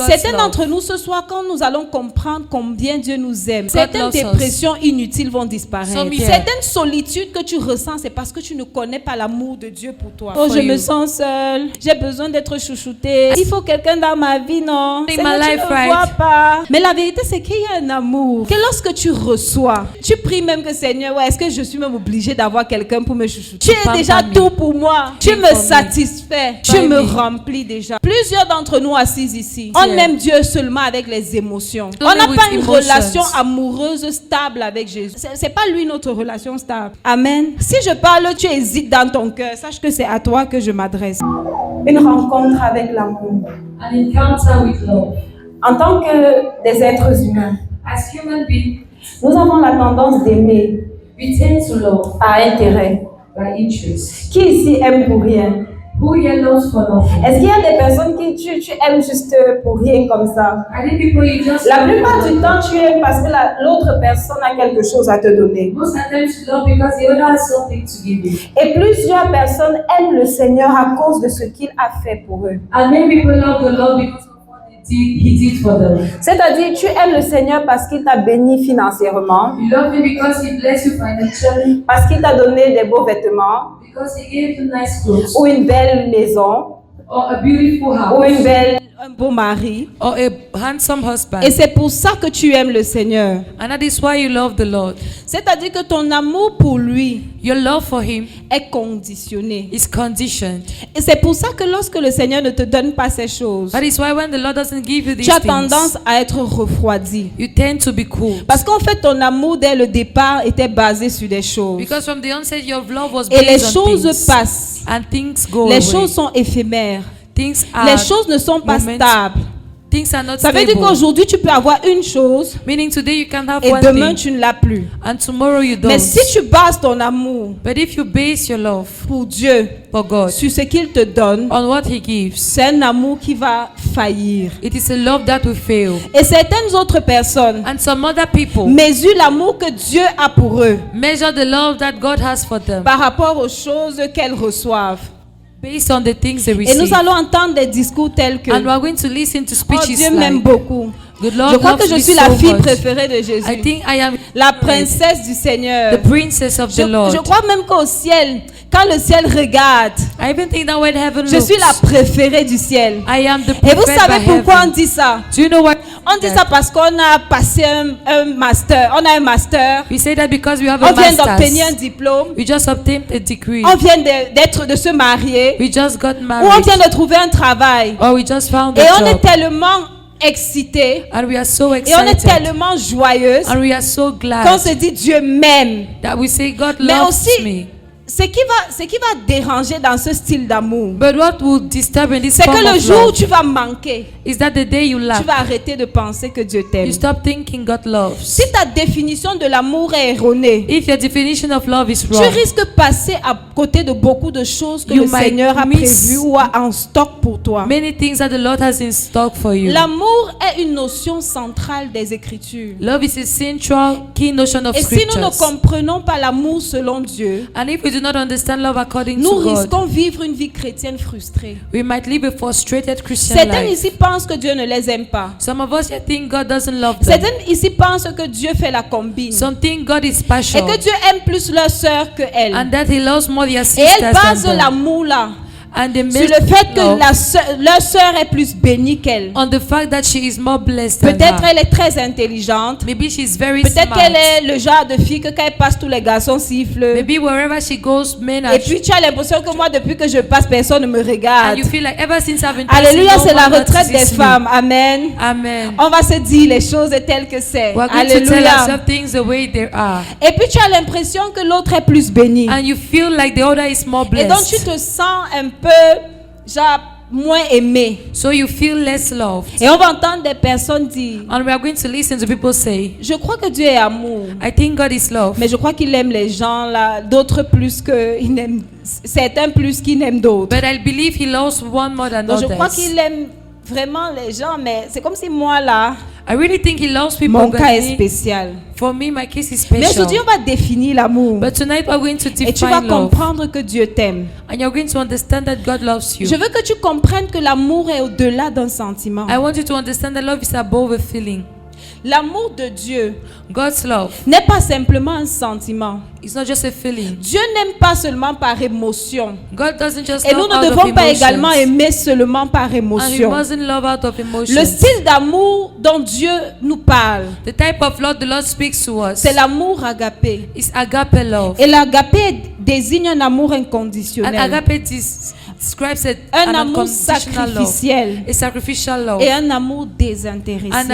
God's Certains love. d'entre nous ce soir, quand nous allons comprendre combien Dieu nous aime, God certaines loves us. dépressions inutiles vont disparaître. Some, yeah. Certaines solitudes que tu ressens, c'est parce que tu ne connais pas l'amour de Dieu pour toi. Oh, For je me you. sens seule, j'ai besoin d'être chouchoutée. Il faut quelqu'un dans ma vie, non? In Seigneur, my tu life, ne right? vois pas. Mais la vérité, c'est qu'il y a un amour. Que lorsque tu reçois, tu pries même que Seigneur, ouais, est-ce que je suis même obligée d'avoir quelqu'un pour me chouchouter? Tu es déjà Pamper me. tout pour moi. Tu Think me for me. satisfais. Tu By me me. remplis déjà. Plusieurs d'entre nous assis ici, on Yeah. aime Dieu seulement avec les émotions. On Only n'a with pas une emotions. relation amoureuse stable avec Jésus. C'est pas lui notre relation stable. Amen. Si je parle, tu hésites dans ton cœur, sache que c'est à toi que je m'adresse. Une rencontre avec l'amour. An encounter with love. En tant que des êtres humains, As human beings, nous avons la tendance d'aimer we tend to love par intérêt. by interest. Qui ici aime pour rien? Who here loves for nothing? Est-ce qu'il y a des personnes qui tu aimes juste pour rien comme ça? Are there people you just La love plupart for du nothing? temps, tu aimes parce que l'autre personne a quelque chose à te donner. Most of the time you love because the other has something to give you. Et plusieurs personnes aiment le Seigneur à cause de ce qu'il a fait pour eux. And many people love the Lord because of what he did for them. C'est-à-dire, tu aimes le Seigneur parce qu'il t'a béni financièrement, You love him because he blessed you financially, parce qu'il t'a donné des beaux vêtements, because he gave you nice clothes, ou une belle maison, or a beautiful ou house, un beau mari. Or a handsome husband. Et c'est pour ça que tu aimes le Seigneur. And that is why you love the Lord. C'est-à-dire que ton amour pour lui Your love for him est conditionné. is conditioned. Et c'est pour ça que lorsque le Seigneur ne te donne pas ces choses, That is why when the Lord doesn't give you these tu as things, tendance à être refroidi. you tend to be cool. Parce qu'en fait, ton amour dès le départ était basé sur des choses. Because from the onset your love was Et les based on choses things. passent. And things go Les away. choses sont éphémères. Things are Les choses ne sont pas moment- stables. Things are not Ça veut dire stable. qu'aujourd'hui, tu peux avoir une chose Meaning today you can have et one demain, thing tu ne l'as plus. and tomorrow you don't. Mais si tu bases ton amour But if you base your love pour Dieu for God sur ce qu'il te donne, on what he gives, c'est un amour qui va faillir. it is a love that will fail. Et certaines autres personnes And some other people mesurent l'amour que Dieu a pour eux measure the love that God has for them par rapport aux choses qu'elles reçoivent. based on the things they Et receive. nous allons entendre des discours tels que And we are going to listen to oh, speeches Dieu m'aime like, beaucoup. the Lord Je crois que loves je me suis la so fille much. préférée de I Jésus. think I am La princesse du Seigneur. the princess of the Lord. Je crois même qu'au ciel, quand le ciel regarde, I even think that when heaven je looks, suis la préférée du ciel. I am the Et vous preferred savez by pourquoi on heaven. dit ça? Do you know why? On dit ça parce qu'on a passé un master. On a un master. We say that because we have On a vient d'obtenir un master's. diplôme. We just obtained a degree. On vient de se marier. We just got Ou on married. vient de trouver un travail. Or we just found Et a on est job. tellement excité. And we are so Et on est excited. tellement joyeuse And we are so qu'on glad se dit Dieu m'aime. that we say God Mais loves aussi, me. ce qui va déranger dans ce style d'amour, But what will disturb in this c'est form que le of jour où love tu vas manquer, is that the day you tu laugh, vas arrêter de penser que Dieu t'aime. you stop thinking God loves. Si ta définition de l'amour est erronée, If your definition of love is tu wrong, risques de passer à côté de beaucoup de choses que You le might Seigneur a miss prévues ou a en stock pour toi. many things that the Lord has in stock for you. L'amour est une notion centrale des Écritures. Love is a central key notion of Et si nous ne scriptures. comprenons pas l'amour selon Dieu, And if we do not understand love according nous to God, risquons de vivre une vie chrétienne frustrée. we might live a frustrated Christian Certains life. ici pensent que Dieu ne les aime pas. Some of us here think God doesn't love them. Certains ici pensent que Dieu fait la combine. Some think God is Et partial. que Dieu aime plus leur sœur que elle. And that He loves more their Et sisters elles than basent them. l'amour là And they sur make le fait que love leur sœur est plus bénie qu'elle. on the fact that she is more blessed than Peut-être her. elle est très intelligente. Maybe she's very Peut-être smart. qu'elle est le genre de fille que quand elle passe, tous les garçons sifflent. Maybe wherever she goes, men are. Et puis tu as l'impression que moi, depuis que je passe, personne ne me regarde. And you feel like ever since I've been Alléluia, passing, c'est no la one retraite des notices me. femmes. Amen. Amen. On va se dire les choses telles que c'est. We're going to tell Alléluia. ourselves things the way they are. Et puis tu as l'impression que l'autre est plus béni. And you feel like the other is more Et donc tu blessed. te sens un peu, genre, moins aimé. So you feel less loved. Et on va entendre des personnes dire, And we are going to listen to people say, je crois que Dieu est amour. I think God is love. Mais je crois qu'il aime les gens là, d'autres plus que il aime, certains plus qu'il aime d'autres. But I believe He loves one more than Donc je crois others. qu'il aime vraiment les gens, mais c'est comme si moi là, I really think He loves people. Mon but cas est me- spécial. For me, my case is Mais special. aujourd'hui, on va définir l'amour. But tonight we're going to Et tu vas define love. comprendre que Dieu t'aime. And you're going to understand that God loves you. Je veux que tu comprennes que l'amour est au-delà d'un sentiment. I want you to understand that love is above a feeling. L'amour de Dieu God's love n'est pas simplement un sentiment. is not just a feeling. Dieu n'aime pas seulement par émotion. God doesn't just Et nous love ne out of devons pas emotions. également aimer seulement par And He émotion. mustn't love out of Le emotions. style d'amour dont Dieu nous parle, The type of love the Lord speaks to us c'est l'amour agapé. is agape love. Et l'agapé désigne un amour And inconditionnel, agape describes un an amour unconditional love, sacrificiel a sacrificial love, et un amour and désintéressé.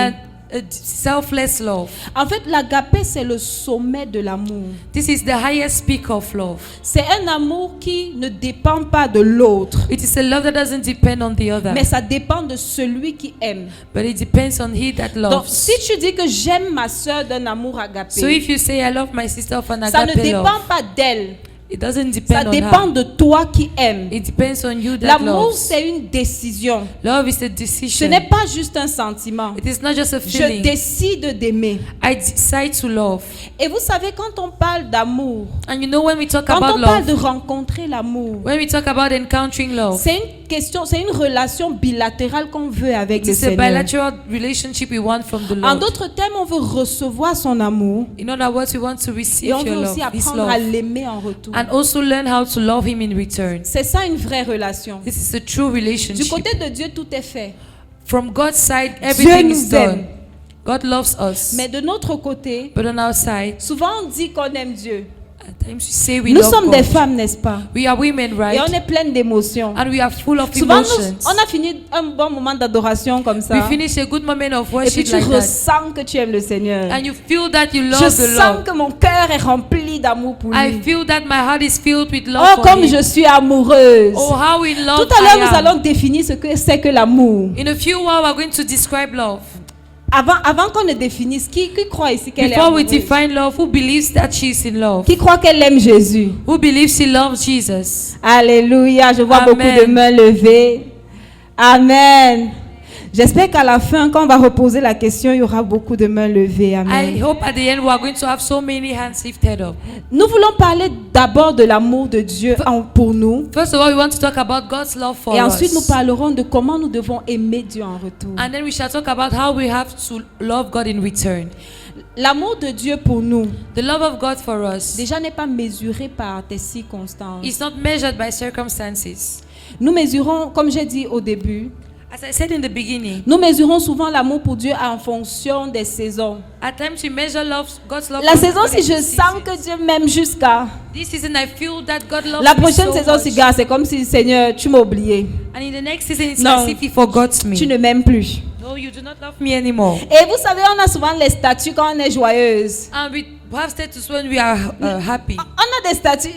a selfless love. En fait, l'agapé, c'est le sommet de l'amour. This is the highest peak of love. C'est un amour qui ne dépend pas de l'autre, It is a love that doesn't depend on the other, mais ça dépend de celui qui aime. but it depends on he that Donc, loves. si tu dis que j'aime ma soeur d'un amour So agapé, if you say I love my sister of an ça ne agape dépend love, pas d'elle, it doesn't ça depend on dépend her. de toi qui aimes. It depends on you that L'amour, loves. c'est une décision. Love is a Ce decision. n'est pas juste un sentiment. It is not just a Je feeling. décide d'aimer. I decide to love. Et vous savez, quand on parle d'amour, And you know when we talk quand about on parle de love, rencontrer l'amour, when we talk about encountering love, c'est une question, c'est une relation bilatérale qu'on veut avec it le is a Seigneur. bilateral relationship we want from the En Lord. d'autres termes, on veut recevoir son amour In other words, we want to et receive on your veut love, aussi His apprendre à love, l'aimer en retour. and also learn how to love Him in return. C'est ça une vraie relation. This is a true Du relationship. côté de Dieu, tout est fait. From God's side, everything is nous aime. done. God loves us. Mais de notre côté, But on our side, souvent on dit qu'on aime Dieu. at times we say we Nous love sommes des God. femmes, n'est-ce pas? We are women, Et right? on est pleine d'émotions. And we are full of Souvent, emotions. on a fini un bon moment d'adoration comme We ça. finish a good moment of Et puis worship tu like that. ressens que tu aimes le Seigneur. And you feel that you Je love the sens Lord. que mon cœur est rempli d'amour pour I lui. feel that my heart is filled with love Oh, for comme Him. je suis amoureuse. Oh, how in love Tout à l'heure, I nous am. allons définir ce que c'est que l'amour. In a few while, we're going to describe love. Avant qu'on ne définisse, qui croit ici qu'elle est Before we amoureuse? define love, who believes that she's in love? Qui croit qu'elle aime Jésus? Who believes she loves Jesus? Alléluia, je vois Amen. beaucoup de mains levées. Amen. J'espère qu'à la fin, quand on va reposer la question, il y aura beaucoup de mains levées. I Amen. hope at the end we are going to have so many hands lifted up. Nous voulons parler d'abord de l'amour de Dieu pour nous. First of all, we want to talk about God's love for Et ensuite, nous us. parlerons de comment nous devons aimer Dieu en retour. And then we shall talk about how we have to love God in return. L'amour de Dieu pour nous, The love of God for us déjà n'est pas mesuré par tes circonstances. is not measured by circumstances. Nous mesurons, comme j'ai dit au début, As I said in the beginning, nous mesurons souvent l'amour pour Dieu en fonction des saisons. at times we measure love, God's love. La for saison, God si in je the sens season. que Dieu m'aime jusqu'à... This season I feel that God loves La me prochaine so saison, much. si gars, c'est comme si, Seigneur, tu m'as oublié. And in the next season, it's Non. as if He forgot me. Tu ne m'aimes plus. No, you do not love me anymore. Et vous savez, on a souvent les statuts quand on est joyeuse. And we have status when we are happy. On a des statuts.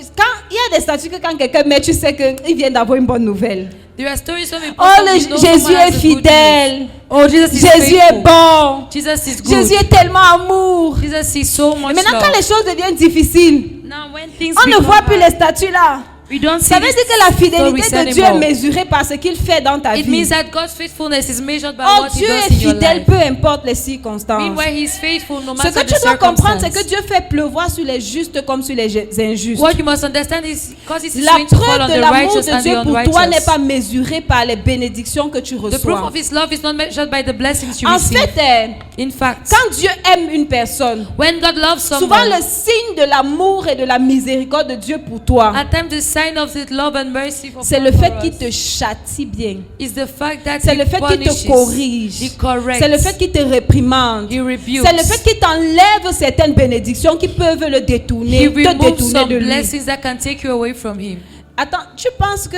Il y a des statuts que quand quelqu'un met, tu sais qu'il vient d'avoir une bonne nouvelle. There are stories when we Oh, post that we know Jésus someone has est a good fidèle. news. Oh, Jesus is Jésus est faithful. bon. Jesus is good. Jésus est tellement amour. Jesus is so Et much maintenant, quand love. les choses deviennent difficiles, Now when things on ne become voit plus hard, les statuts là. we don't see Ça veut these dire que la fidélité stories de Dieu est anymore. mesurée par ce qu'il fait dans ta It vie. means that God's faithfulness is measured by Oh, what He Dieu does est in your fidèle, life. peu importe les circonstances. Meanwhile, He's faithful no Ce matter que the tu dois comprendre, c'est que circumstance. Dieu fait pleuvoir sur les justes comme sur les injustes. What you must understand is because it's La going to fall preuve on de the l'amour righteous de and Dieu the pour toi n'est unrighteous. pas mesuré par les bénédictions que tu The proof reçois. of His love is not measured by the blessings you En receive. fait, In fact, quand Dieu aime une personne, when God loves souvent someone, le signe de l'amour et de la miséricorde de Dieu pour toi, at times the sign of His love and mercy for c'est le for fait us qu'il te châtie bien. is the fact that C'est He le fait qu'il punishes, te corrige. He corrects, C'est le fait qu'il te réprimande. He rebukes, C'est le fait qu'il t'enlève certaines bénédictions qui peuvent le He détourner, te removes détourner some de lui. blessings that can take you away from Him. Attends, tu penses que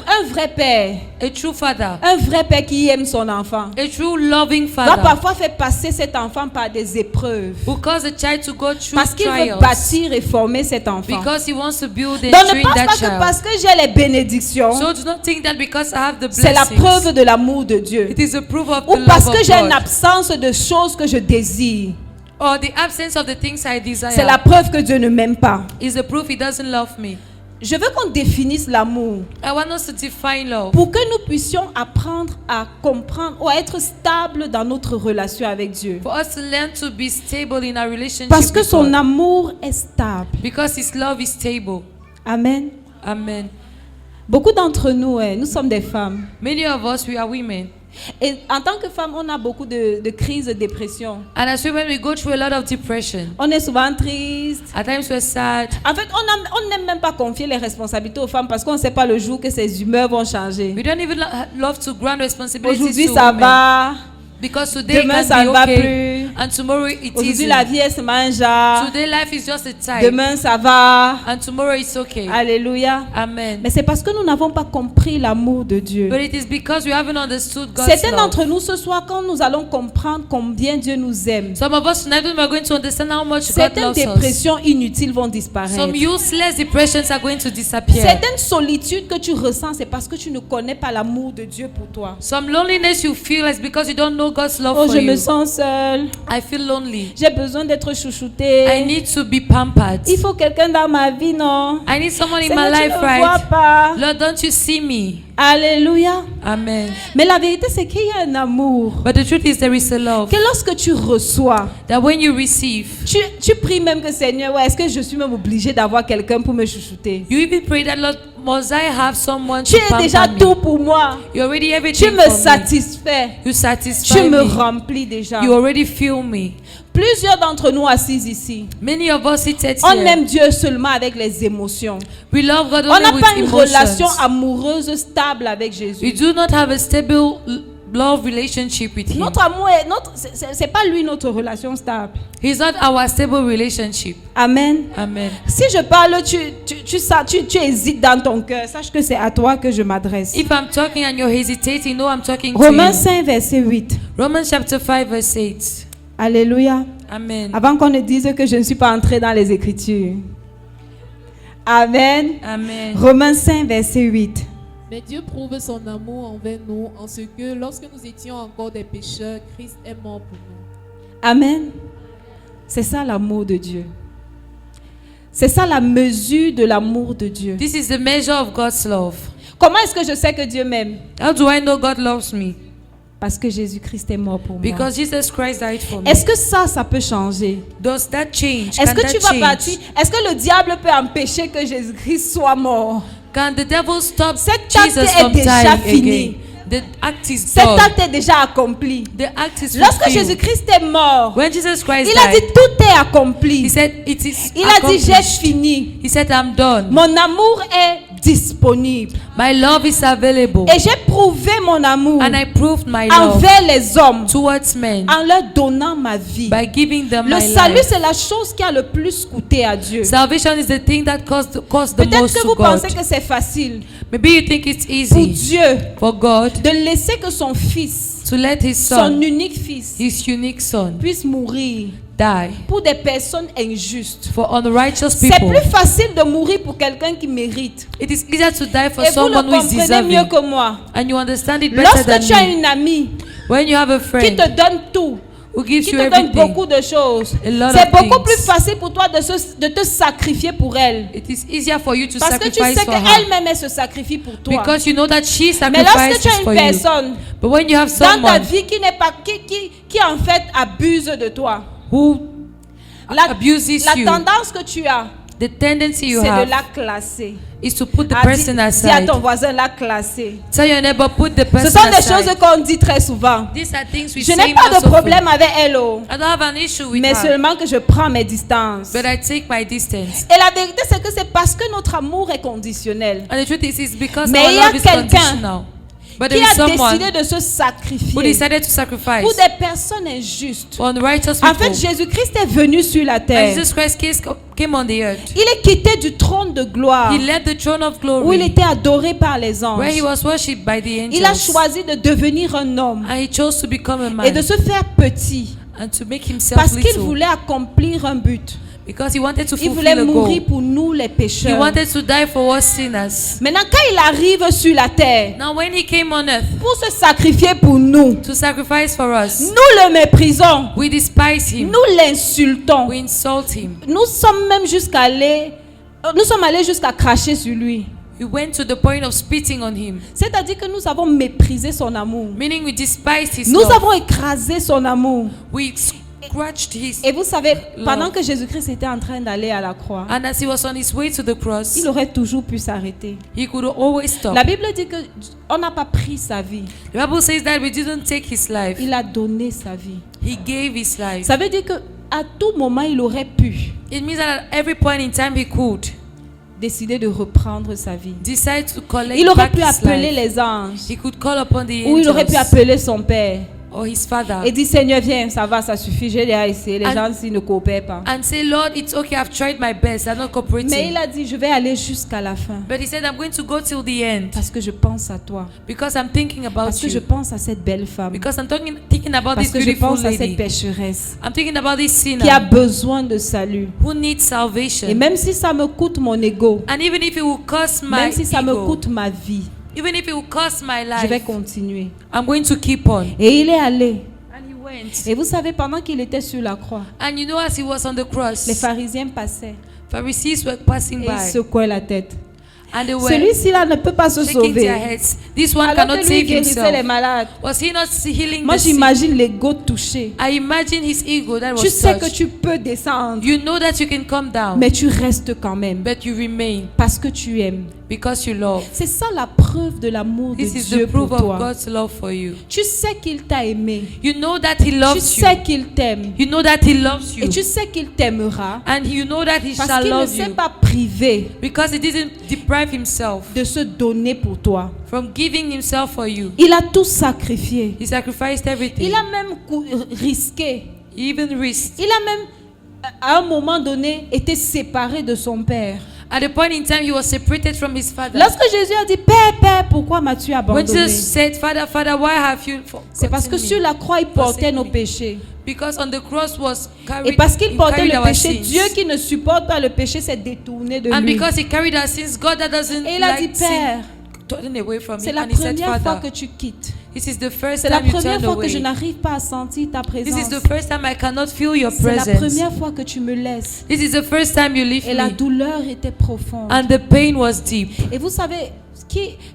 un vrai père, A true father, un vrai père qui aime son enfant, a true loving va father, parfois faire passer cet enfant par des épreuves will cause a child to go through parce qu'il veut trials bâtir et former cet enfant. because He wants to build and Donc ne train pense that pas que child. parce que j'ai les bénédictions, So do not think that because I have the c'est la blessings, preuve de l'amour de Dieu. it is a proof of Ou the parce love que of j'ai une God. absence de choses que je désire. Or the absence of the things I desire C'est la preuve que Dieu ne m'aime pas. is a proof He doesn't love me. Je veux qu'on définisse l'amour I want us to define love pour que nous puissions apprendre à comprendre ou à être stable dans notre relation avec Dieu. for us to learn to be stable in our relationship Parce que with son God. amour est stable. Because His love is stable. Amen. Amen. Beaucoup d'entre nous, nous sommes des femmes. Many of us, we are women. Et en tant que femme, on a beaucoup de crises de dépression. And as women, we go through a lot of depression. On est souvent triste. At times we're sad. En fait, on n'aime même pas confier les responsabilités aux femmes parce qu'on ne sait pas le jour que ses humeurs vont changer. We don't even love to grant responsibilities Aujourd'hui, to ça women. va. Because today Demain, it ça can ne be va okay. plus. And tomorrow it Aujourd'hui, isn't. la vie, elle se mange. à. Today life is just a time. Demain, ça va. And tomorrow it's okay. Alléluia. Amen. Mais c'est parce que nous n'avons pas compris l'amour de Dieu. But it is because we haven't understood God's Certains love. d'entre nous ce soir, quand nous allons comprendre combien Dieu nous aime, Some of us tonight we are going to understand how much God certaines loves us. dépressions inutiles vont disparaître. Some useless depressions are going to disappear. Certaines solitudes que tu ressens, c'est parce que tu ne connais pas l'amour de Dieu pour toi. Some loneliness you feel is because you don't know God's love Oh, for je me you. sens seule. I feel lonely. J'ai besoin d'être I chouchoutée. need to be pampered. Il faut quelqu'un dans ma vie, non? I need someone in Seigneur, my tu life, ne vois right? pas. Lord, don't you see me? Alléluia. Amen. Mais la vérité, c'est qu'il y a un amour. But the truth is there is a love Que lorsque tu reçois, that when you receive, tu pries même que Seigneur, ouais, est-ce que je suis même obligée d'avoir quelqu'un pour me chouchouter? you even pray that, Lord, must I have someone Tu to es déjà pamper tout me? pour moi. You already Tu everything me for me. satisfais. You satisfy Tu me me. remplis déjà. You already feel me. Plusieurs d'entre nous assis ici, Many of us seated on here, aime Dieu seulement avec les émotions. we love God On n'a only pas with une relation emotions. amoureuse stable avec We Jésus. do not have a stable love relationship with Him. Notre amour est c'est pas lui notre relation stable. He's not our stable relationship. Amen. Amen. Si je parle, tu hésites dans ton cœur, sache que c'est à toi que je m'adresse. If I'm talking and you're hesitating, no, I'm talking to Romains you. 5, verset 8. Romans chapter 5 verse 8. Alléluia. Amen. Avant qu'on ne dise que je ne suis pas entrée dans les Écritures. Amen. Amen. Romains 5, verset 8. Mais Dieu prouve son amour envers nous en ce que lorsque nous étions encore des pécheurs, Christ est mort pour nous. Amen. C'est ça l'amour de Dieu. C'est ça la mesure de l'amour de Dieu. This is the measure of God's love. Comment est-ce que je sais que Dieu m'aime? How do I know God loves me? Parce que Jésus-Christ est mort pour moi. Because Jesus Christ died for me. Est-ce que ça peut changer? Does that change? Est-ce Can que tu that vas partir? change? Est-ce que le diable peut empêcher que Jésus-Christ soit mort? Can the devil stop Cet acte Jesus est from déjà dying fini. again? The act is Cet done. acte est déjà accompli. The act is Lorsque fulfilled. Jésus-Christ est mort, When Jesus Christ il a dit died, tout est accompli. He said it is Il a dit j'ai accomplished. fini. He said I'm done. Mon amour est disponible. My love is available. Et j'ai prouvé mon amour And I proved my love envers les hommes towards men en leur donnant ma vie. by giving them Le my salut, life. c'est la chose qui a le plus coûté à Dieu. Salvation is the thing that cost the Peut-être most que to vous God. pensez que c'est facile Maybe you think it's pour easy Dieu for God de laisser que son fils, to let His son son, unique fils, His unique son, puisse mourir die pour des personnes injustes. for unrighteous C'est people. plus facile de mourir pour quelqu'un qui mérite. It is easier to die for Et vous le someone who is comprenez mieux deserving. que moi. And you understand it better Lorsque than tu as me. une amie When you have a qui friend te donne tout, who gives qui you te donne everything, beaucoup de choses, A lot c'est of beaucoup things. plus facile pour toi de te sacrifier pour elle. it is easier for you to Parce que tu sacrifice sais for her. qu'elle-même, elle se sacrifie pour toi. Because you know that she Mais lorsque sacrifices tu as for une you. personne But when you have dans ta someone vie qui n'est pas qui en fait abuse de toi, who la abuses you, tendance que tu as, the tendency you c'est de have la classer. is to put the Ah, person dis à aside. ton voisin la classer. Tell your neighbor, put the Ce person sont des aside. choses qu'on dit très souvent. These are things we Je say n'ai pas most de problème often. avec elle, oh, I don't have an issue with mais her, seulement que je prends mes distances. but I take my distance. Et la vérité, c'est que c'est parce que notre amour est conditionnel. And the truth is, it's because Mais our il y a love is quelqu'un conditional. But Qui there is a someone décidé de se who sacrifier decided to sacrifice pour des personnes injustes. for unrighteous En people. fait, Jésus-Christ est venu sur la And terre. Jesus Christ came on the earth. Il est quitté du trône de gloire He left the throne of où il glory, était adoré par les where he anges. was worshipped by the Il a angels. choisi de devenir un homme And he chose to become a et de man se faire petit and to make himself parce qu'il little. voulait accomplir un but. Because he wanted to Il voulait fulfill a mourir goal. pour nous les He pécheurs. wanted to die for us sinners. Maintenant, quand il arrive sur la terre Now when he came on earth pour se sacrifier pour nous, to sacrifice for us, nous le méprisons, we despise him. nous l'insultons. We insult him. Nous sommes même jusqu'à aller nous sommes allés jusqu'à cracher sur lui. We went to the point of spitting on him, C'est-à-dire que nous avons méprisé son amour. meaning we despised his Nous love. avons écrasé son amour. We scratched his. Et vous savez, Love. pendant que Jésus-Christ était en train d'aller à la croix, And as he was on his way to the cross, il aurait toujours pu s'arrêter. he could always stop. La Bible dit que on n'a pas pris sa vie. The Bible says that we didn't take his life. Il a donné sa vie. He gave his life. Ça veut dire que à tout moment, il aurait pu It means that at every point in time he could décider de reprendre sa vie. decide to collect Il aurait back pu his appeler life. les anges. He could call upon the Ou il aurait pu angels appeler son père. or his father Et dire, Seigneur, viens, ça va, ça suffit, j'ai déjà essayé. Les And- gens ici ne coopèrent pas. and say, Lord, it's okay, I've tried my best, I'm not Mais cooperating. il a dit, je vais aller jusqu'à la fin. But he said, I'm going to go till the end Parce que je pense à toi. because I'm thinking about Parce que je you. pense à cette belle femme. Because I'm thinking about Parce this que je beautiful pense à cette lady. pécheresse I'm thinking about this qui a sinner besoin de salut. who needs salvation. Et même si ça me coûte mon ego, And even if it will cost my même si ça me ego, coûte ma vie, even if it will cost my je vais life, continuer. I'm going to keep on. Et il est allé. And he went. Et vous savez, pendant qu'il était sur la croix, And you know, as he was on the cross, les pharisiens passaient Pharisees were passing et ils by. secouaient la tête. And they were Celui-ci-là ne peut pas se shaking their sauver. heads. This one Alors cannot que lui save guérissait les himself. malades. Was he not healing Moi, the sick? j'imagine l'ego touché. I imagine his ego that Tu was sais que touched. tu peux descendre, You know that you can come down, mais tu restes quand même but you remain parce que tu aimes. because you love. C'est ça la preuve de l'amour de This is Dieu the pour proof of toi. God's love for you. Tu sais qu'il t'a aimé. You know that he Tu loves you. sais qu'il t'aime. You know that he loves you. Et tu sais qu'il t'aimera And you know that he parce shall qu'il ne love s'est you. pas privé Because he didn't deprive himself de se donner pour toi. from giving himself for you. Il a tout sacrifié. He sacrificed everything. Il a même risqué. He even risked. Il a même, à un moment donné, été séparé de son père. At the point in time, he was separated from his father. Lorsque Jésus a dit, Père, Père, pourquoi m'as-tu When abandonné? Jesus said, Father, Father, why have you C'est parce que forgotten sur me? la croix, il portait Forsaken nos me. péchés. Because on the cross was Et carried, parce qu'il he portait carried le our péché, sins. Dieu qui ne supporte pas le péché s'est détourné de And lui. because he carried our sins, God that doesn't Et il a dit, like sin, Père, turning away from c'est him. la And he said, première fois Father, que tu quittes. this is the first C'est la time you première turned fois que je away. n'arrive pas à sentir ta This présence. is the first time I cannot feel your C'est la presence. première fois que tu me laisses. This is the first time you leave Et la me. douleur était profonde. And the pain was deep. Et vous savez,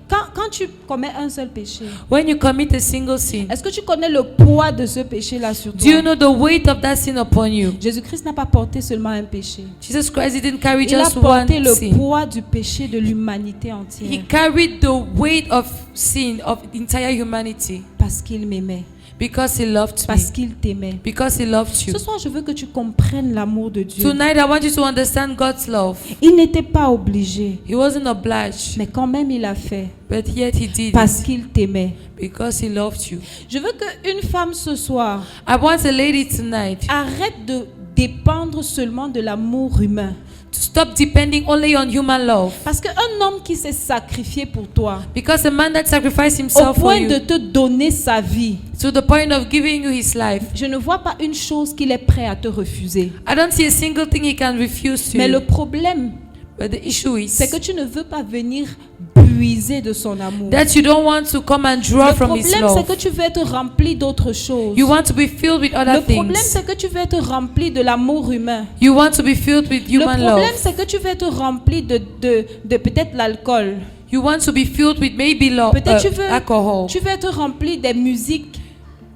quand tu commets un seul péché, When you commit a single sin, est-ce que tu connais le poids de ce péché-là sur do you toi? know the weight of that sin upon you? Jésus-Christ n'a pas porté seulement un péché. Jesus Christ didn't carry Il a just one porté le sin. poids du péché de l'humanité He entière carried the weight of sin of entire humanity parce qu'il m'aimait, because he loved parce me. qu'il t'aimait. Because he loved you. Ce soir, je veux que tu comprennes l'amour de Dieu. Tonight I want you to understand God's love. Il n'était pas obligé, He wasn't obliged, mais quand même il a fait but yet he did parce it qu'il t'aimait. because he loved you. Je veux qu'une femme ce soir I want a lady tonight arrête de dépendre seulement de l'amour humain. to stop depending only on human love. Parce qu'un homme qui s'est sacrifié pour toi, Because a man that sacrificed au himself for point de you te donner sa vie, to the point of giving you his life, je ne vois pas une chose qu'il est prêt à te refuser. I don't see a single thing he can refuse to Mais you. le problème, But the issue is c'est que tu ne veux pas venir puiser de son amour. that you don't want to come and draw Le from his problème, c'est love. que tu veux être rempli d'autres choses. You want to be filled with other Le problème, things. c'est que tu veux être rempli de l'amour humain. You want to be filled with Le human problème, love. c'est que tu veux être rempli de peut-être l'alcool. You want to be filled with maybe love, Peut-être alcohol. tu veux être rempli des musiques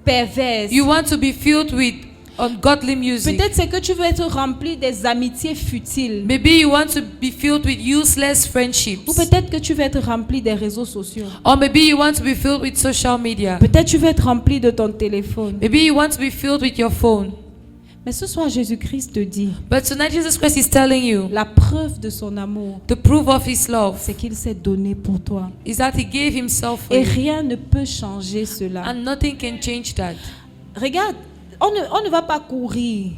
perverses. You want to be filled with ungodly music. Peut-être c'est que tu veux être rempli des amitiés futiles. Maybe you want to be filled with useless friendships. Ou peut-être que tu veux être rempli des réseaux sociaux. Or maybe you want to be filled with social media. Peut-être tu veux être rempli de ton téléphone. Maybe you want to be filled with your phone. Mais ce soir, Jésus-Christ te dit, But tonight Jesus Christ is telling you la preuve de son amour, the proof of his love c'est qu'il s'est donné pour toi. is that he gave himself for Et you. rien ne peut changer cela. And nothing can change that. Regarde, on ne va pas courir.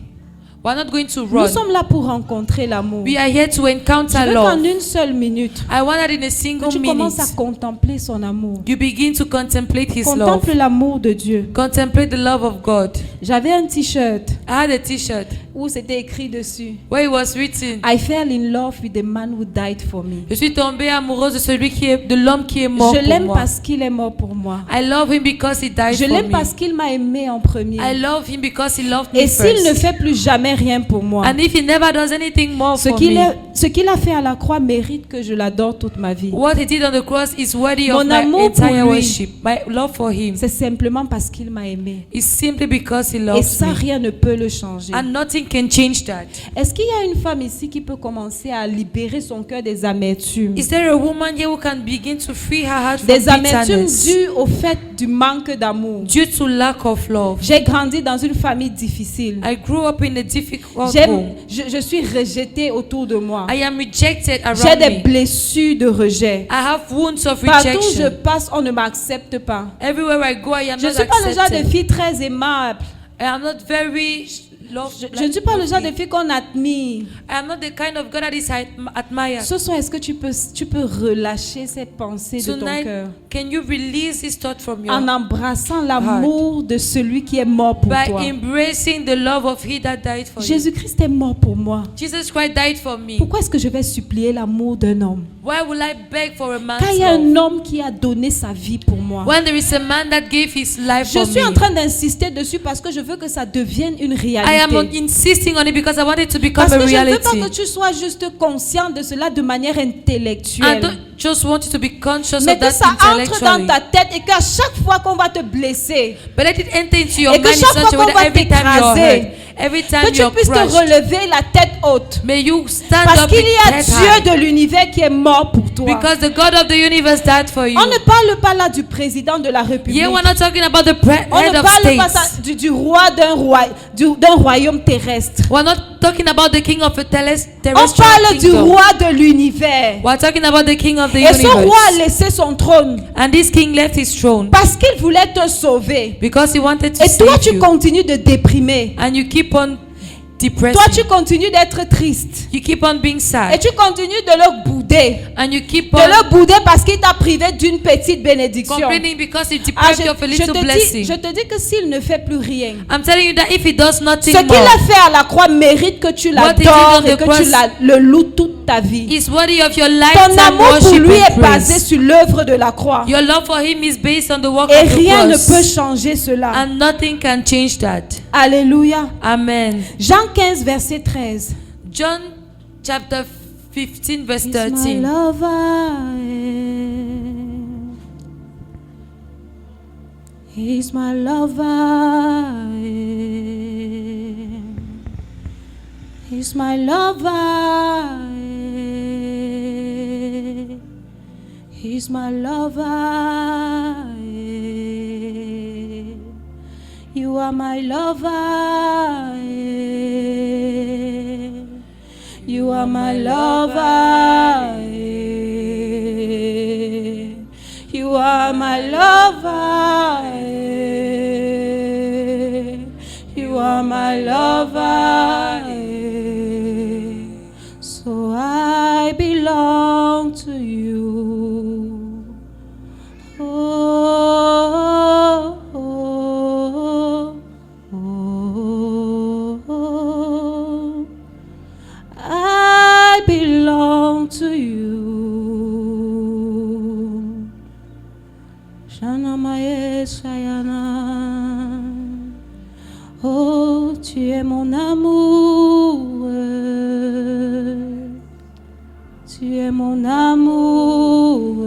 We're not going to Nous run. sommes là pour rencontrer l'amour. We are here to Je encounter veux qu'en love. une seule minute, I want that in a que single tu commences à minute, contempler son amour. you begin to contemplate his love. Contemple l'amour de Dieu. Contemplate the love of God. J'avais un t-shirt I had a t-shirt où c'était écrit dessus. where it was written, I fell in love with the man who died for me. je suis tombée amoureuse de l'homme qui est mort Je pour l'aime moi. parce qu'il est mort pour moi. I love him because he died Je for l'aime me. parce qu'il m'a aimé en premier. I love him because he loved me Et s'il ne first. fait plus jamais rien pour moi, And if he never does anything more ce for qu'il me, a fait à la croix mérite que je l'adore toute ma vie. what he did on the cross is worthy Mon of my amour pour entire lui, worship. My love for him c'est simplement parce qu'il m'a aimé. is simply because he Et loves ça, me. rien ne peut le changer. And nothing can change that. Est-ce qu'il y a une femme ici qui peut commencer à libérer son cœur des amertumes? Is there a woman here who can begin to free her heart from Des amertumes bitterness dues au fait du manque d'amour. due to lack of love? J'ai grandi dans une famille difficile. I grew up in a difficult J'aime- home. je suis rejetée autour de moi. I am rejected J'ai around des me. blessures de rejet. I have wounds of Partout où je rejection. passe, on ne m'accepte pas. Everywhere I go, I am Je ne not suis pas le genre de accepted. fille très aimable. I am not very Je ne suis pas le genre de fille qu'on admire. I am not the kind of God that is admired. Ce soir, est-ce que tu peux relâcher ces pensées de ton Tonight, cœur can you release this thought from your en embrassant l'amour de celui qui est mort pour by toi? embracing the love of He that died for you? Jésus-Christ est mort pour moi. Jesus Christ died for me. Pourquoi est-ce que je vais supplier l'amour d'un homme? Why will I beg for a man's Quand il y a love? un homme qui a donné sa vie pour moi. When there is a man that gave his life Je for suis en me. train d'insister dessus parce que je veux que ça devienne une I am réalité. insisting on it because I want it to become Parce a que je ne veux reality. pas que tu sois juste conscient de cela de manière I intellectuelle. don't just want you to be conscious Mais of que that ça entre dans intellectually. ta tête et qu'à chaque fois qu'on va te blesser, But let it enter into your Et que mind in chaque such a fois way qu'on that va every time you're t'écraser, hurt, every que time tu you're puisses te crushed, relever la tête haute. may you stand Parce up qu'il with y a head high. Dieu de l'univers qui est mort pour toi. Because the God of the universe died for you. On ne parle pas là du président de la République. Yeah, we're not talking about the On head ne of parle pas states. du roi d'un royaume terrestre. We're not talking about the king of a On terrestrial parle du kingdom. roi de l'univers. We're talking about the king of the Et ce roi a universe. laissé son trône And this king left his throne parce qu'il voulait te sauver. because he wanted to Et toi, save tu you. continues de déprimer. And you keep on Toi, depressing. tu continues d'être triste. You keep on being Et sad. tu continues de le bouder. And you keep De on le bouder parce qu'il t'a privé d'une petite bénédiction. complaining because he Ah, deprived you of a little blessing. je te dis que s'il ne fait plus rien, I'm telling you that if he does nothing ce qu'il more, a fait à la croix mérite que tu What he did l'adores on et the que cross tu le loues toute ta vie. is worthy of your Ton lifetime amour pour worship lui est and basé praise. sur l'œuvre de la croix. Your love for him is based on the work Et of the rien ne cross. peut changer cela. And nothing can change that. Alléluia. Amen. Jean 15, verset 13. John chapter 15 verse He's my 13. lover. He's my lover. He's my lover. He's my lover. You are my lover. You are my lover. You are my lover. You are my lover. So I belong to you. Oh, oh, oh, oh. I belong to you. Shana Maye Shayana. Oh, tu es mon amour. Tu es mon amour.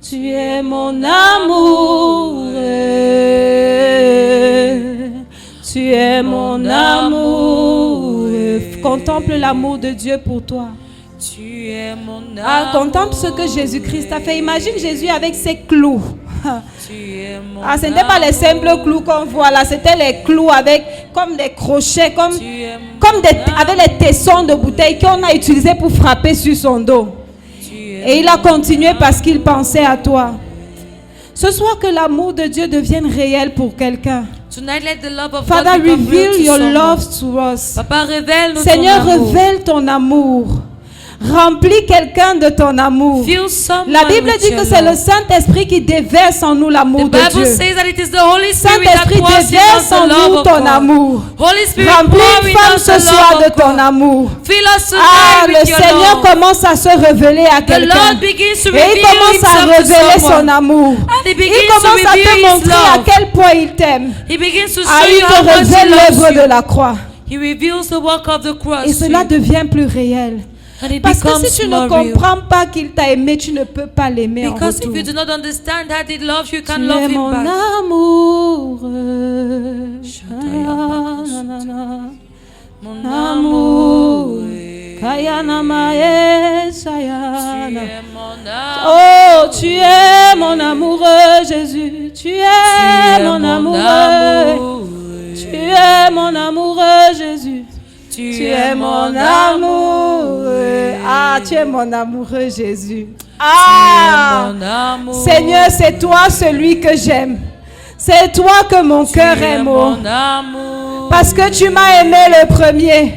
Tu es mon amour. Tu es mon amour. Contemple l'amour de Dieu pour toi. Tu es mon Ah, contemple ce que Jésus-Christ a fait. Imagine Jésus avec ses clous. Tu es mon Ah, ce n'était pas les simples clous qu'on voit là, c'était les clous avec comme des crochets, avec les tessons de bouteille qu'on a utilisés pour frapper sur son dos. Et il a continué parce qu'il pensait à toi. Ce soir, que l'amour de Dieu devienne réel pour quelqu'un. Tonight, let the love of Father, God become real reveal to your someone. love to us. Papa, révèle-nous Seigneur, ton amour. révèle ton amour. Remplis quelqu'un de ton amour. Fill someone La Bible with dit your que c'est le love. Saint-Esprit qui déverse en nous l'amour The de Bible Dieu. says that it is the Holy Spirit that Saint-Esprit, pours in us déverse the en love nous of ton God. amour. Holy Spirit, Remplis pour une in femme us ce the soir love de of ton God. amour. Fill us tonight Ah, le with your Seigneur love. commence à se révéler à The quelqu'un. Lord begins to Et il reveal commence à himself to révéler son someone. amour. And he Il begins to commence à reveal te his montrer à love. quel point il t'aime. He begins to Ah, show il you te how much he révèle l'œuvre loves de you. la croix. He reveals the work of the cross. Et to cela you. devient plus réel. And it Parce que becomes si tu ne more real. comprends pas qu'il t'a aimé, tu ne peux pas l'aimer en Because retour. if you do not understand that he loves you, you Tu can't love es him mon back. amour. Mon Amour. amour. Kayana mae Tu sayana. es mon amour. Oh, tu es mon amoureux, Jésus. Tu es mon amoureux. Tu es mon amoureux, Jésus. Tu es mon amoureux. Ah, tu es mon amoureux, Jésus. Ah, mon amour. Seigneur, c'est toi celui que j'aime. C'est toi que mon cœur Tu es aime. Oh. mon amour. Parce que tu m'as aimé le premier.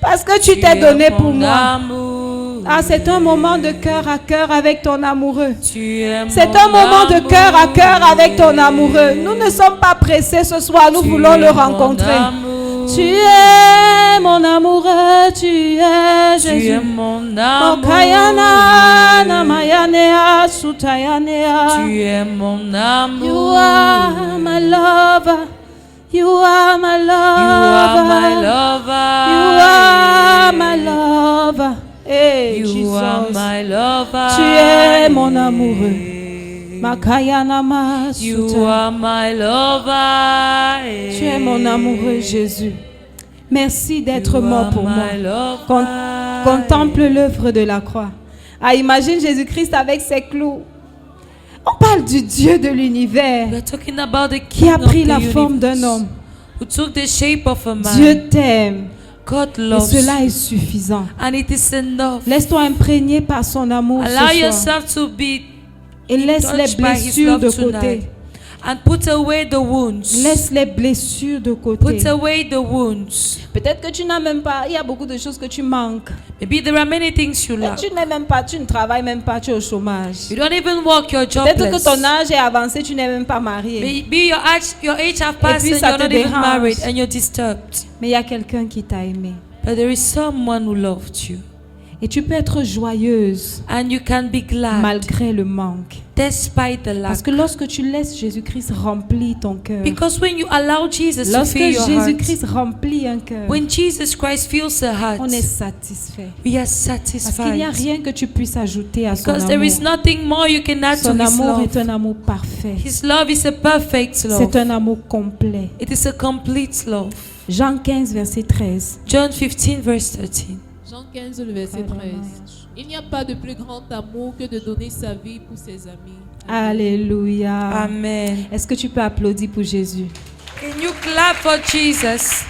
Parce que tu t'es es donné mon pour moi. amour. Ah, c'est un moment de cœur à cœur avec ton amoureux. Tu es C'est mon un moment de amour. cœur à cœur avec ton amoureux. Nous ne sommes pas pressés ce soir, nous Tu voulons es le mon rencontrer. amour. Tu es mon amoureux, tu es Tu Jésus. es mon Oh, amour. Kayana, Namayanea, Sutayanea. Tu es mon amour. You are my lover. You are my You are my lover. lover. You are my lover. Hey, You Jesus. are my lover. Tu es mon amoureux. Makayana ma You suta. are my lover. Tu es mon amoureux, Jésus. Merci d'être You mort are pour moi. my lover. Contemple l'œuvre de la croix. Ah, imagine Jésus-Christ avec ses clous. On parle du Dieu de l'univers We are talking about the qui King a of pris the la forme universe, d'un homme. who took the shape of a man. Dieu t'aime. God Et loves cela you, est suffisant. and it is enough. Laisse-toi imprégner par son amour Allow ce soir. yourself to be Et laisse les touched by his blessures love de tonight, côté. and put away the wounds. Laisse les blessures de côté. Put away the wounds. Peut-être que tu n'as même pas, il y a beaucoup de choses que tu manques. Maybe there are many things you Et lack. tu n'es même pas, tu ne travailles même pas, tu es au chômage. You don't even work, you're Peut-être que jobless. ton âge est avancé, tu n'es même pas marié. Maybe your age have passed puis and ça you're te not even dérange. married and you're disturbed. Mais il y a quelqu'un qui t'a aimé. But there is someone who loved you. Et tu peux être joyeuse And you can be glad malgré le manque. despite the Parce lack. que lorsque tu laisses Jésus-Christ remplir ton cœur, Because when you allow Jesus to lorsque fill your heart, Jésus-Christ remplit un cœur, when Jesus Christ fills the heart, on est satisfait. we are Parce qu'il n'y a satisfied. rien que tu puisses ajouter à son Because there amour. is nothing more you can add to Son His amour est love. un amour parfait. His love is a perfect love. C'est un amour complet. It is a complete love. Jean 15, verset 13. John 15, verse 13. Jean 15, le verset 13. Il n'y a pas de plus grand amour que de donner sa vie pour ses amis. Alléluia. Amen. Est-ce que tu peux applaudir pour Jésus? Can you clap for Jesus?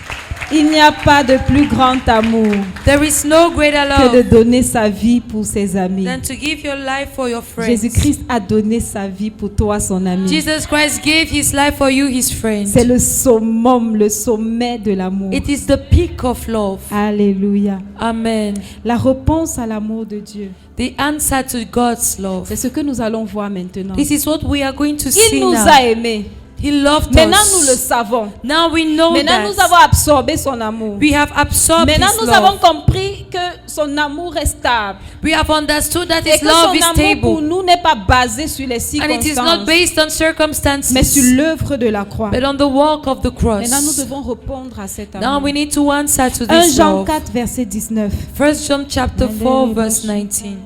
Il n'y a pas de plus grand amour There is no greater que de love donner sa vie pour ses amis. than to give your life for your friends. Jésus-Christ a donné sa vie pour toi, son ami. Jesus Christ gave His life for you, His friend. C'est le summum, le sommet de l'amour. It is the peak of love. Alléluia. Amen. La réponse à l'amour de Dieu. The answer to God's love. C'est ce que nous allons voir maintenant. This is what we are going to Il see nous now. a aimés. He loved Maintenant, nous le us. savons. Now we know Maintenant, nous that. avons absorbé son amour. We have absorbed Maintenant, His nous avons love. compris que son amour est stable. We have understood that Et His que love son is amour pour stable. nous n'est pas basé sur les And it is not circonstances, based on mais circumstances, sur l'œuvre de la croix. but on the work of the Maintenant, nous cross. devons répondre à cet Now amour. we need to answer to 1 this Jean love. 4, verset 19. 1 John chapter 4, verse 19.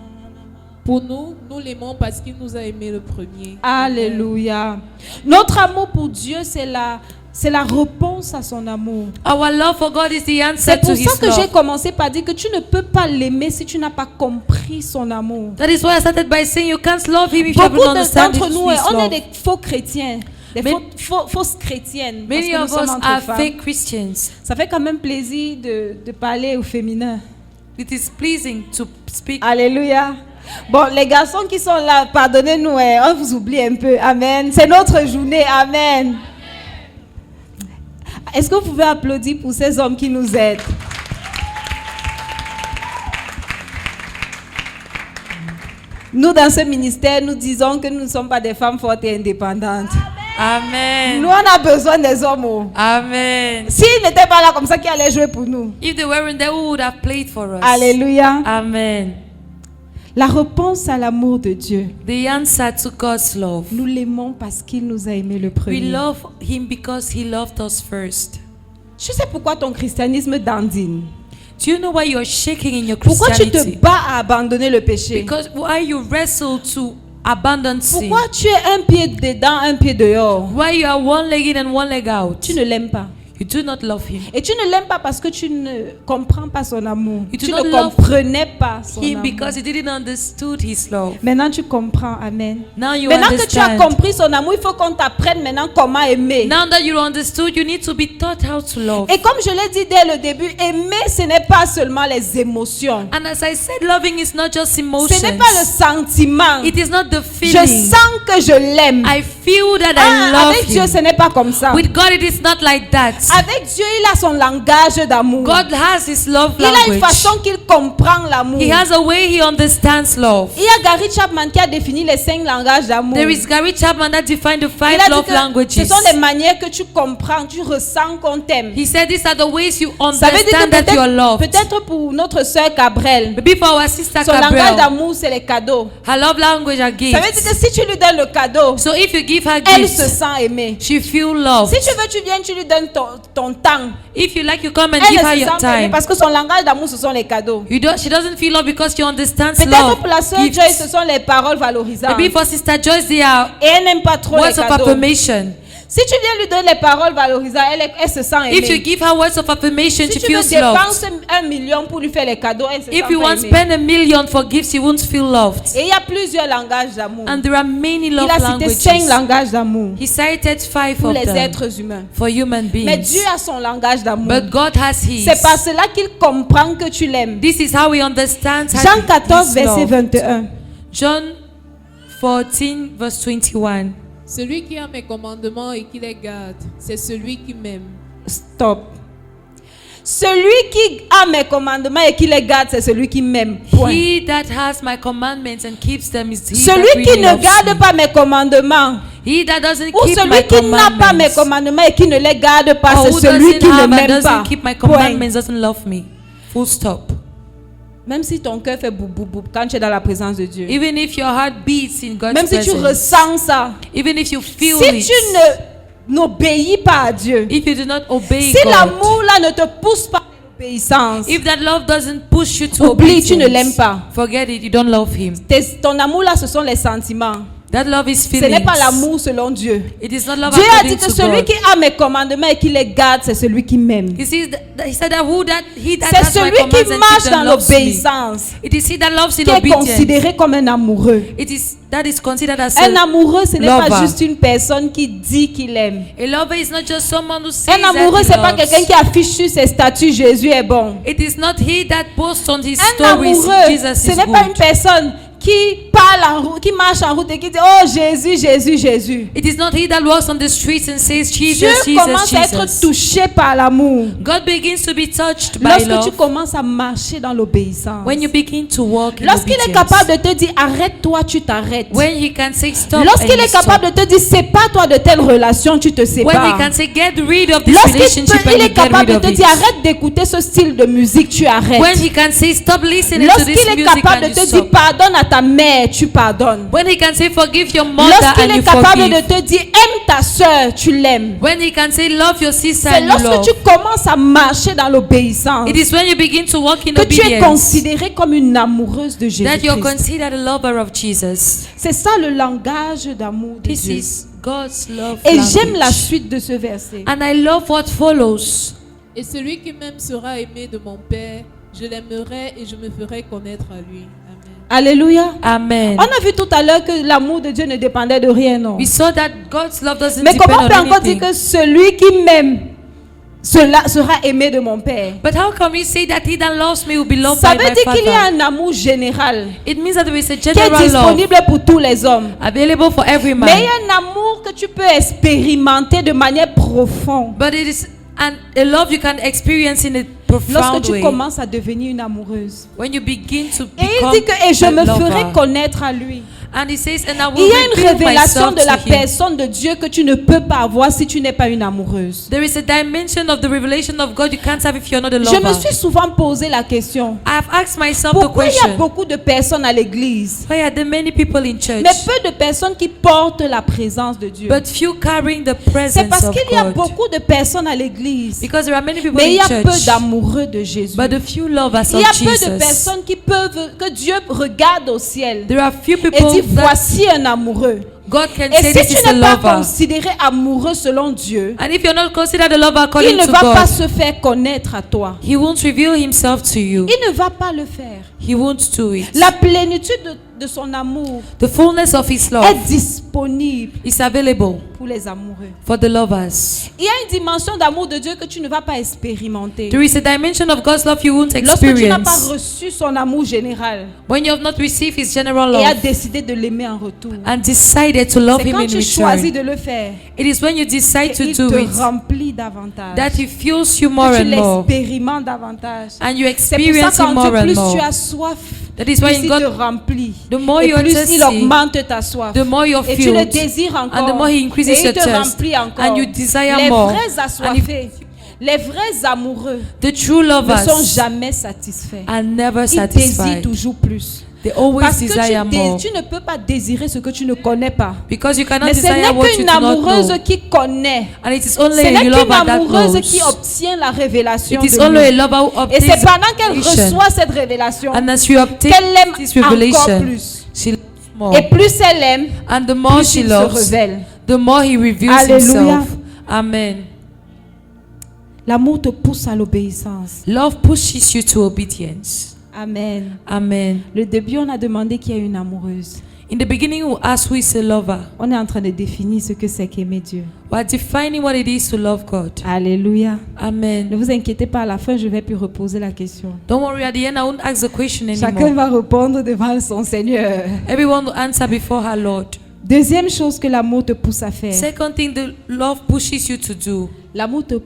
Pour nous, nous l'aimons parce qu'il nous a aimés le premier. Alléluia. Notre amour pour Dieu, c'est la réponse à son amour. Our love for God is the answer C'est to pour ça His que j'ai love. commencé par dire que tu ne peux pas l'aimer si tu n'as pas compris son amour. That is why I started by saying you can't love Him if you Beaucoup haven't understand d'entre nous, His on est love. des faux chrétiens, des Mais- fausses chrétiennes. Parce Many que nous of sommes us entre are femmes. fake Christians. Ça fait quand même plaisir de parler au féminin. It is pleasing to speak. Alléluia. Bon, les garçons qui sont là, pardonnez-nous, on vous oublie un peu. Amen. C'est notre journée. Amen. Est-ce que vous pouvez applaudir pour ces hommes qui nous aident? Nous, dans ce ministère, nous disons que nous ne sommes pas des femmes fortes et indépendantes. Amen. Nous, on a besoin des hommes. Oh. Amen. S'ils n'étaient pas là comme ça, qui allaient jouer pour nous? If they weren't there, who would have played for us? Alléluia. Amen. La réponse à l'amour de Dieu. The answer to God's love. Nous l'aimons parce qu'il nous a aimés le premier. We love Him because He loved us first. Je sais pourquoi ton christianisme dandine. Do you know why you're shaking in your Pourquoi tu te Christianity? bats à abandonner le péché? Because why you wrestle to abandon sin? Pourquoi tu es un pied dedans, un pied dehors? Why you are one-legged and one leg out? Tu ne l'aimes pas. You do not love Him. Et tu ne l'aimes pas parce que tu ne comprends pas son amour. You do Tu not ne love comprenais pas son Him amour. because you didn't understood His love. Maintenant tu comprends, amen. Now you Maintenant que tu as understand. compris son amour, il faut qu'on t'apprenne maintenant comment aimer. Now that you understood, you need to be taught how to love. Et comme je l'ai dit dès le début, aimer ce n'est pas seulement les émotions. And as I said, loving is not just Ce emotions. n'est pas le sentiment. It is not the Je feeling. sens que je l'aime. I feel that I love Avec Dieu, Him. ce n'est pas comme ça. With God, it is not like that. Avec Dieu, il a son langage d'amour. God has His love Il a une language. façon qu'il comprend l'amour. He has a way He understands love. Il y a Gary Chapman qui a défini les 5 langages d'amour. There is Gary Chapman that defined the Il 5 a dit love que languages. ce sont les manières que tu comprends, tu ressens qu'on t'aime. He said these are the ways you Ça veut dire que understand that you are loved. peut-être pour notre sœur Gabrielle, Maybe for our sister son langage Gabrielle, d'amour, c'est les cadeaux. her love language are Ça veut dire gifts. que si tu lui donnes le cadeau, So if you give her elle se gifts, sent aimée. she feel loved. Si tu veux, tu viens, tu lui donnes ton temps. If you like, you come and Elle give her se your sent aimée time. parce que son langage d'amour, ce sont les cadeaux. She doesn't feel love because she understands Peut-être love. pour la sœur Gifts. Joyce, ce sont les paroles valorisantes. Maybe for Sister Joyce, they are Et elle n'aime pas trop les words of cadeaux. affirmation. Si tu viens lui donner les paroles valorisantes, elle se sent If you aimée. give her words of affirmation, Si she tu veux feels loved. dépenser 1 million pour lui faire les cadeaux, elle se sent If you pas want to aimée. spend $1 million for gifts, you won't feel loved. Et il y a plusieurs langages d'amour. And there are many Il love a cité 5 languages. langages d'amour He cited 5 pour of les them êtres humains. for human Mais beings. Dieu a son langage d'amour. But God has His. C'est par cela qu'il comprend que tu l'aimes. This is how we understand Jean 14, His verset love. 21. John 14, verse 21. Celui qui a mes commandements et qui les garde, c'est celui qui m'aime. Stop. Celui qui a mes commandements et qui les garde, c'est celui qui m'aime. Point. He that has my commandments and keeps them is he Celui that qui really ne loves garde me. pas mes commandements, He that doesn't ou keep celui my qui n'a pas mes commandments, commandements et qui ne les garde pas, or c'est who celui doesn't qui ne have and m'aime pas. doesn't keep my Point. commandments doesn't love me. Full stop. Même si ton cœur fait boum boum boum quand tu es dans la présence de Dieu. Even if your heart beats in God's Même si tu presence, ressens ça. even if you feel Si it, tu n'obéis pas à Dieu. if you do not obey Si God, l'amour là ne te pousse pas à l'obéissance, if that love doesn't push you to oublie, tu ne obedience, l'aimes pas. forget it, you don't love Him. Ton amour là, ce sont les sentiments. That love is Ce feelings. n'est pas l'amour selon Dieu. It is not love Dieu a according dit que to celui God. qui a mes commandements et qui les garde, c'est celui qui m'aime. He said that he that C'est has my celui commands qui and marche keeps dans them loves me. l'obéissance, It is he that loves in qui est obedience. considéré comme un amoureux. That is considered as Un amoureux, ce n'est pas lover. juste une personne qui dit qu'il aime. A lover is not just someone who says Un amoureux, that c'est he pas loves. quelqu'un qui affiche sur ses statuts Jésus est bon. It is not he that posts on his Un stories amoureux, Jesus ce is n'est pas une good. personne qui parle en route, qui marche en route et qui dit oh Jésus, Jésus, Jésus. It is not he that walks on the streets and says Jesus, Dieu Jesus, commence à être Jesus. touché par l'amour God begins to be touched by lorsque tu love commences à marcher dans l'obéissance. when you begin to walk in Lorsqu'il est obedience. capable de te dire arrête-toi, tu t'arrêtes. When he can say stop Lorsqu'il and you est capable stop. de te dire sépare-toi de telle relation, tu te When he sépares. can say get rid of this Lorsqu'il relationship and il you est get capable rid de of te it. dire arrête d'écouter ce style de musique, tu arrêtes. When he can say stop listening to Lorsqu'il this est music capable and de you te dire stop. pardonne à ta mère, tu pardonnes. When he can say forgive your mother Lorsqu'il and est you capable de forgive. te dire aime ta soeur, tu l'aimes. When he can say love your sister C'est and you lorsque love. tu commences à marcher dans l'obéissance It is when you begin to walk in que tu es obedience considérée comme une amoureuse de that you're Jésus-Christ. considered a lover of Jesus. C'est ça le langage d'amour de This Dieu. is God's love Et j'aime la language. suite de ce verset. And I love what follows. Et celui qui m'aime sera aimé de mon Père. Je l'aimerai et je me ferai connaître à lui. Amen. Alléluia. Amen. On a vu tout à l'heure que l'amour de Dieu ne dépendait de rien, non? We saw that God's love doesn't Mais comment on depend peut on encore dire anything. que celui qui m'aime cela sera aimé de mon Père? But how can we say that he that loves me will be loved Ça by veut my dire qu'il y a Father? un amour général It means that there is a qui est general love disponible pour tous les hommes. available for every Mais il y man. a un amour que tu peux expérimenter de manière profonde. But it is a love you can experience in a lorsque profound tu way. commences à devenir une amoureuse. When you begin to Et il become dit que et je a me lover. ferai connaître à lui. And he says, and I Il will y a une reveal révélation myself de la to him. personne de Dieu que tu ne peux pas avoir si tu n'es pas une amoureuse. There is a dimension of the revelation of God you can't have if you're not a Je lover. me suis souvent posé la question. I've asked myself the Pourquoi il y a question, beaucoup de personnes à l'église, why are there many people in church, mais peu de personnes qui portent la présence de Dieu? but few carrying the C'est presence parce of qu'il y a God? beaucoup de personnes à l'église, Because there are many people mais il y in a peu church, d'amoureux de Jésus. but a few lovers Il y of a peu de Jesus. personnes que Dieu regarde au ciel There are few et people dit that voici un amoureux. God can Et say si this is tu a n'es pas lover. considéré amoureux selon Dieu, And if you're not considered a lover il according ne to va pas God, se faire connaître à toi. He won't reveal Himself to you. Il ne va pas le faire. He won't do it. La plénitude de son amour The fullness of His est love disponible is available pour les amoureux. for the lovers. Il y a une dimension d'amour de Dieu que tu ne vas pas expérimenter. There is a dimension of God's love you won't Lorsque tu n'as pas experience reçu son amour général when you have not received His general et a love décidé de l'aimer en retour. and decided to love C'est Him quand in tu choisis return. de le faire It is when you decide to qu'il do te it remplit davantage. that He fills you more Que tu and more, l'expérimentes davantage. and you C'est pour ça experience Him qu'en more Dieu, and plus more. tu as soif, That is why plus in il te God, remplit. the more Et you are plus il thirsty, augmente ta soif. the more you're Et tu le filled, désires and the encore. more He increases Et il your te thirst, remplit encore. and you desire Les more. vrais assoiffés, les vrais amoureux The true ne sont lovers jamais satisfaits. are never Ils désirent satisfied. toujours plus. They always Parce que desire more. tu ne peux pas désirer ce que tu ne connais pas. Because you cannot Mais ce desire n'est what you qu'une do not amoureuse know. qui connaît. And it is Ce only n'est a qu'une lover that amoureuse knows. qui obtient la révélation It is de only a lui. lover who Et c'est obtains pendant qu'elle revelation. reçoit cette révélation And as she obtains qu'elle l'aime this encore revelation, plus. she loves more. Et plus elle aime, And the more plus she il se loves, révèle. the more He reveals Alléluia. Himself. Amen. L'amour te pousse à l'obéissance. Love pushes you to obedience. Amen. Amen. Le début, on a demandé qu'il y ait une amoureuse. In the beginning, we asked who is a lover. On est en train de définir ce que c'est qu'aimer Dieu. We're defining what it is to love God. Alléluia. Ne Amen. vous inquiétez pas, à la fin, je vais plus reposer la question. Don't worry, at the end, I won't ask the question Chacun anymore. va répondre devant son Seigneur. Everyone will answer before her Lord. Deuxième chose que l'amour te pousse à faire. Second thing the love pushes you to do, L'amour de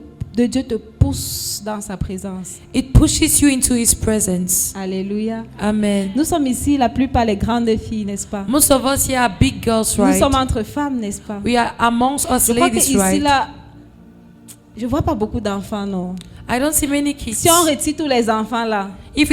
Dieu te pousse dans sa présence. it pushes you into His presence. Alléluia. Amen. Nous sommes ici, la plupart les grandes filles, n'est-ce pas? Most of us here are big girls, Nous right? sommes entre femmes, n'est-ce pas? We are amongst us Je crois que ladies, ici, right? là, je vois pas beaucoup d'enfants, non. I don't see many kids. Si on retire tous les enfants là, If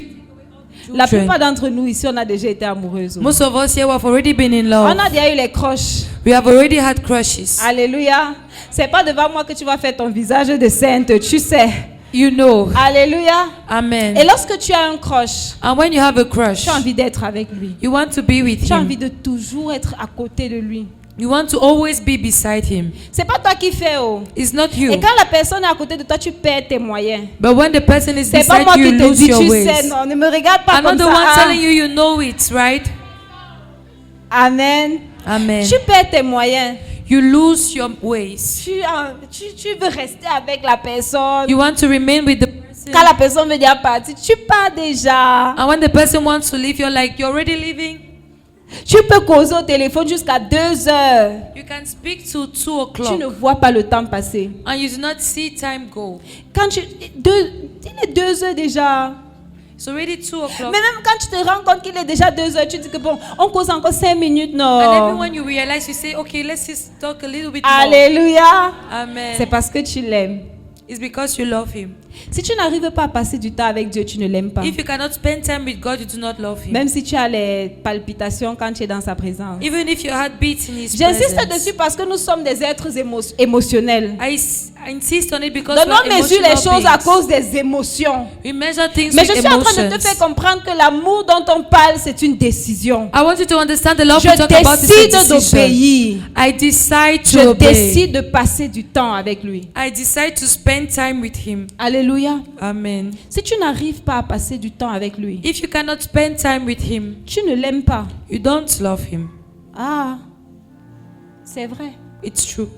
la children, plupart d'entre nous ici, on a déjà été amoureuses. most of us here have already been in On love. a déjà eu les croches. We have already had crushes. Alléluia. C'est pas devant moi que tu vas faire ton visage de sainte, tu sais. You know. Alléluia. Amen. Et lorsque tu as un croche, And when you have a crush, tu as envie d'être avec lui. you want to be with Tu as envie him. de toujours être à côté de lui. You want to always be beside him. C'est pas toi qui fais, oh. It's not Et you. quand la personne est à côté de toi, tu perds tes moyens. But when the person is C'est pas beside moi you, qui you te lose dis, your tu sais, ways. non, ne me regarde pas I'm not comme the ça. one Ah. telling you, you know it, right? Amen. Amen. Tu perds tes moyens. You lose your ways. Tu veux rester avec la personne. You want to remain with the person. Quand la personne veut déjà partir, tu pars déjà. And when the person wants to leave, you're like, you're already leaving. Tu peux causer au téléphone jusqu'à 2 heures. You can speak till 2 Tu ne o'clock. vois pas le temps passer. And you do not see time go. Quand il est 2 heures déjà. It's already 2 o'clock. Mais même quand tu te rends compte qu'il est déjà 2 heures, tu dis que bon, on cause encore 5 minutes, And even non. when you realize, you say, okay, let's just talk a little bit more. Alléluia. Amen. C'est parce que tu l'aimes. It's because you love him. Si tu n'arrives pas à passer du temps avec Dieu, tu ne l'aimes pas. If you cannot spend time with God, you do not love him. Même si tu as les palpitations quand tu es dans sa présence. Even if your heart beats in his J'insiste presence. dessus parce que nous sommes des êtres émotionnels. I insist on it because Donc we're on mesure les emotional choses à beings. cause des émotions. We measure things Mais je with suis en train de te emotions. faire comprendre que l'amour dont on parle, c'est une décision. I want you to understand the love Je we talk about is a décide decision. d'obéir. I decide to Je obey. décide de passer du temps avec lui. I decide to spend time with him. Alléluia. Amen. Si tu n'arrives pas à passer du temps avec lui, If you cannot spend time with him, tu ne l'aimes pas. you don't love him. Ah, c'est vrai. It's true.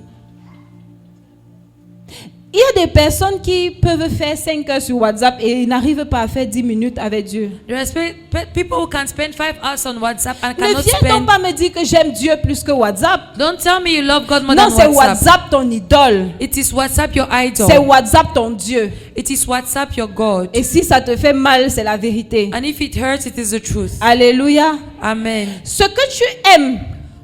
Il y a des personnes qui peuvent faire 5 heures sur WhatsApp et ils n'arrivent pas à faire 10 minutes avec Dieu. There are people who can spend 5 hours on WhatsApp and Ne cannot viens donc spend. pas me dire que j'aime Dieu plus que WhatsApp. Don't tell me you love God more Non, than c'est WhatsApp. WhatsApp ton idole. It is WhatsApp your C'est idol. WhatsApp ton Dieu. It is WhatsApp your God. Et si ça te fait mal, c'est la vérité. And if it hurts, it is the truth. Alléluia. Amen. Ce que tu aimes,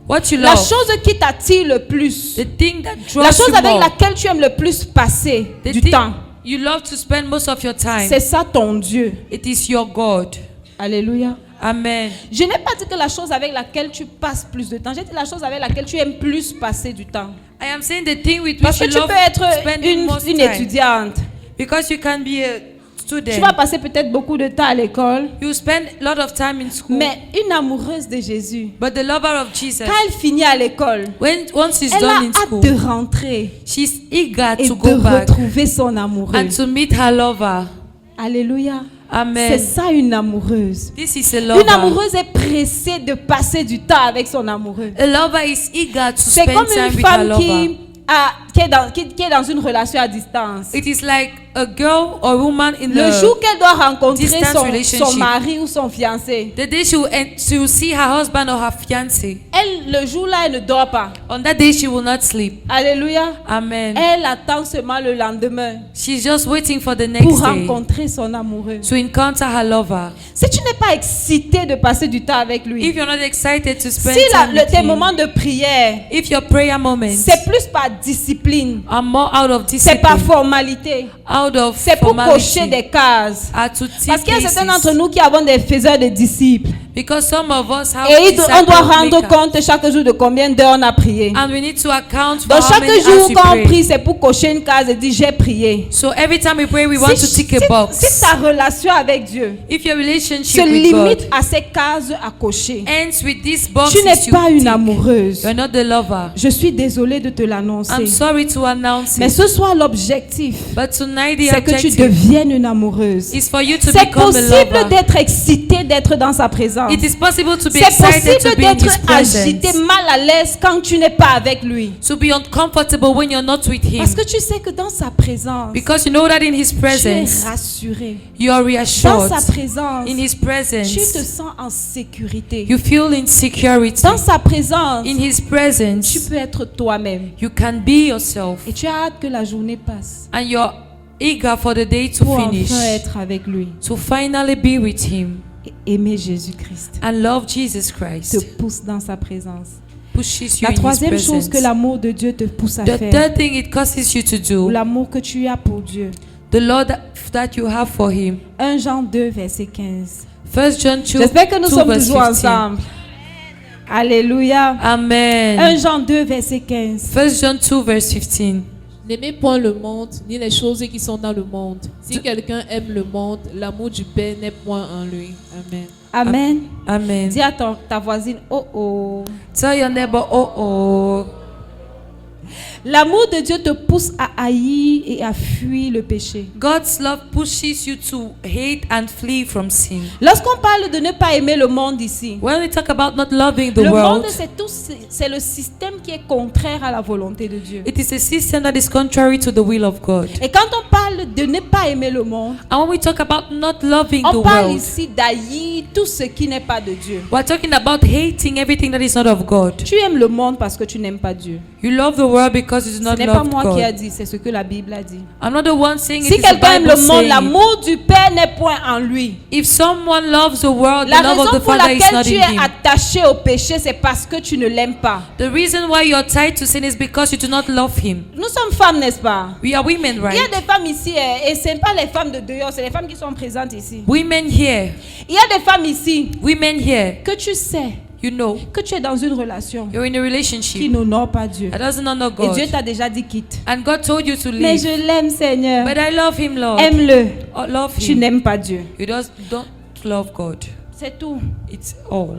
What you la love, chose qui t'attire le plus, the thing that la draws chose you avec more, laquelle tu aimes le plus passer the du thing temps, you love to spend most of your time, c'est ça ton Dieu. it is your God. Alléluia. Amen. Je n'ai pas dit que la chose avec laquelle tu passes plus de temps, j'ai dit la chose avec laquelle tu aimes plus passer du temps. I am saying the thing with Parce which que you tu love peux être spending most une time. étudiante. Because you can be a Tu vas student. passer peut-être beaucoup de temps à l'école, You spend a lot of time in school. mais une amoureuse de Jésus, But the lover of Jesus, quand elle finit à l'école, once she's elle a done in hâte school, de rentrer she's eager et to de go back retrouver son amoureux. and to meet her lover. Alléluia. C'est Amen. ça une amoureuse. This is a Une lover. amoureuse est pressée de passer du temps avec son amoureux. A lover is eager to C'est spend comme time une with her femme lover. qui est dans une relation à distance. It is like a girl or woman in Le jour the qu'elle doit rencontrer distance son relationship. mari ou son fiancé, the day she will see her husband or her fiancé. le jour-là, elle ne dort pas. On that day she will not sleep. Alléluia. Amen. Elle attend seulement le lendemain She's just waiting for the pour next day rencontrer son amoureux. to encounter her lover. Si tu n'es pas excité de passer du temps avec lui, If you're not excited to spend si time with tes him, moments de prière, if your prayer moments c'est plus par discipline, are more out of c'est par discipline, formalité, out of c'est pour cocher formality, des cases. are to tick Parce qu'il y a certains d'entre cases. nous qui avons des faiseurs de disciples. Because some of us have Et on disciple doit rendre makers. compte chaque jour de combien d'heures on a prié. And we need to account for Donc how chaque many jour hours we quand on pray. prie, c'est pour cocher une case et dire j'ai prié. So every time we pray, we want to tick a si box. ta relation avec Dieu If your se relationship with limite God à ces cases à cocher, ends with this box, tu n'es pas une amoureuse. you're not the lover. Je suis désolée de te I'm l'annoncer. sorry to announce Mais it, ce soir, l'objectif, but tonight the c'est que tu objective deviennes une amoureuse. is for you to C'est become a possible lover. d'être excité d'être dans sa présence. It is possible to be C'est excited to possible be in d'être His presence, agité, mal à l'aise quand tu n'es pas avec lui. to be uncomfortable when you're not with Him, Parce que tu sais que dans sa présence, because you know that in His tu es presence rassuré. you are Dans reassured. sa présence, In His tu te presence sens en sécurité. you feel insecurity. Dans sa présence, In His tu presence peux être toi-même. you can be yourself, Et tu as hâte que la journée passe and you're eager for the day to pour finish, enfin être avec lui. to finally be with Him Et aimer Jésus-Christ and love Jesus te Christ. pousse dans sa présence. Pushes you La in His troisième chose presence. que l'amour de Dieu te pousse à The faire, third thing it causes you to ou do, l'amour que tu as pour Dieu. the Lord that you have for Him. 1 Jean 2, verset 15. 1 John 2, J'espère que nous 2 sommes verse toujours 15. ensemble. Alléluia. 1 Amen. Jean 2, verset 15. 1 John 2 verse 15. N'aimez point le monde, ni les choses qui sont dans le monde. Si quelqu'un aime le monde, l'amour du Père n'est point en lui. Amen. Amen. Amen. Dis à ta voisine, oh oh. Tell your neighbor, oh. L'amour de Dieu te pousse à haïr et à fuir le péché. God's love pushes you to hate and flee from sin. Lorsqu'on parle de ne pas aimer le monde ici, When we talk about not loving the le world, monde c'est le système qui est contraire à la volonté de Dieu. it is a system that is contrary to the will of God. Et quand on parle de ne pas aimer le monde, And when we talk about not loving the on parle world, ici d'haïr tout ce qui n'est pas de Dieu. we're talking about hating everything that is not of God. Tu aimes le monde parce que tu n'aimes pas Dieu. You love the world because you do Ce not n'est pas love moi qui a God. dit, c'est ce que la Bible a dit. I'm not the one saying Si it is the quelqu'un aime Bible le monde, saying. l'amour du Père n'est point en lui. If someone loves the world, La the love of raison the pour Father is laquelle not tu in es him. attaché au péché, c'est parce que tu ne l'aimes pas. The reason why you're tied to sin is because you do not love him. Nous sommes femmes, n'est-ce pas? We are women, Il y a right? des femmes ici, et ce n'est pas les femmes de dehors, c'est les femmes qui sont présentes ici. Women here, Il y a des femmes ici women here, que tu sais you know, que tu es dans une relation you're in a qui relationship n'honore pas Dieu. that doesn't honor Et God. Dieu t'a déjà dit quitte. And God told you to Mais leave. je l'aime, Seigneur. But I love him, Lord. Aime-le. Oh, love Tu him. n'aimes pas Dieu. You just don't love God. C'est tout. It's all.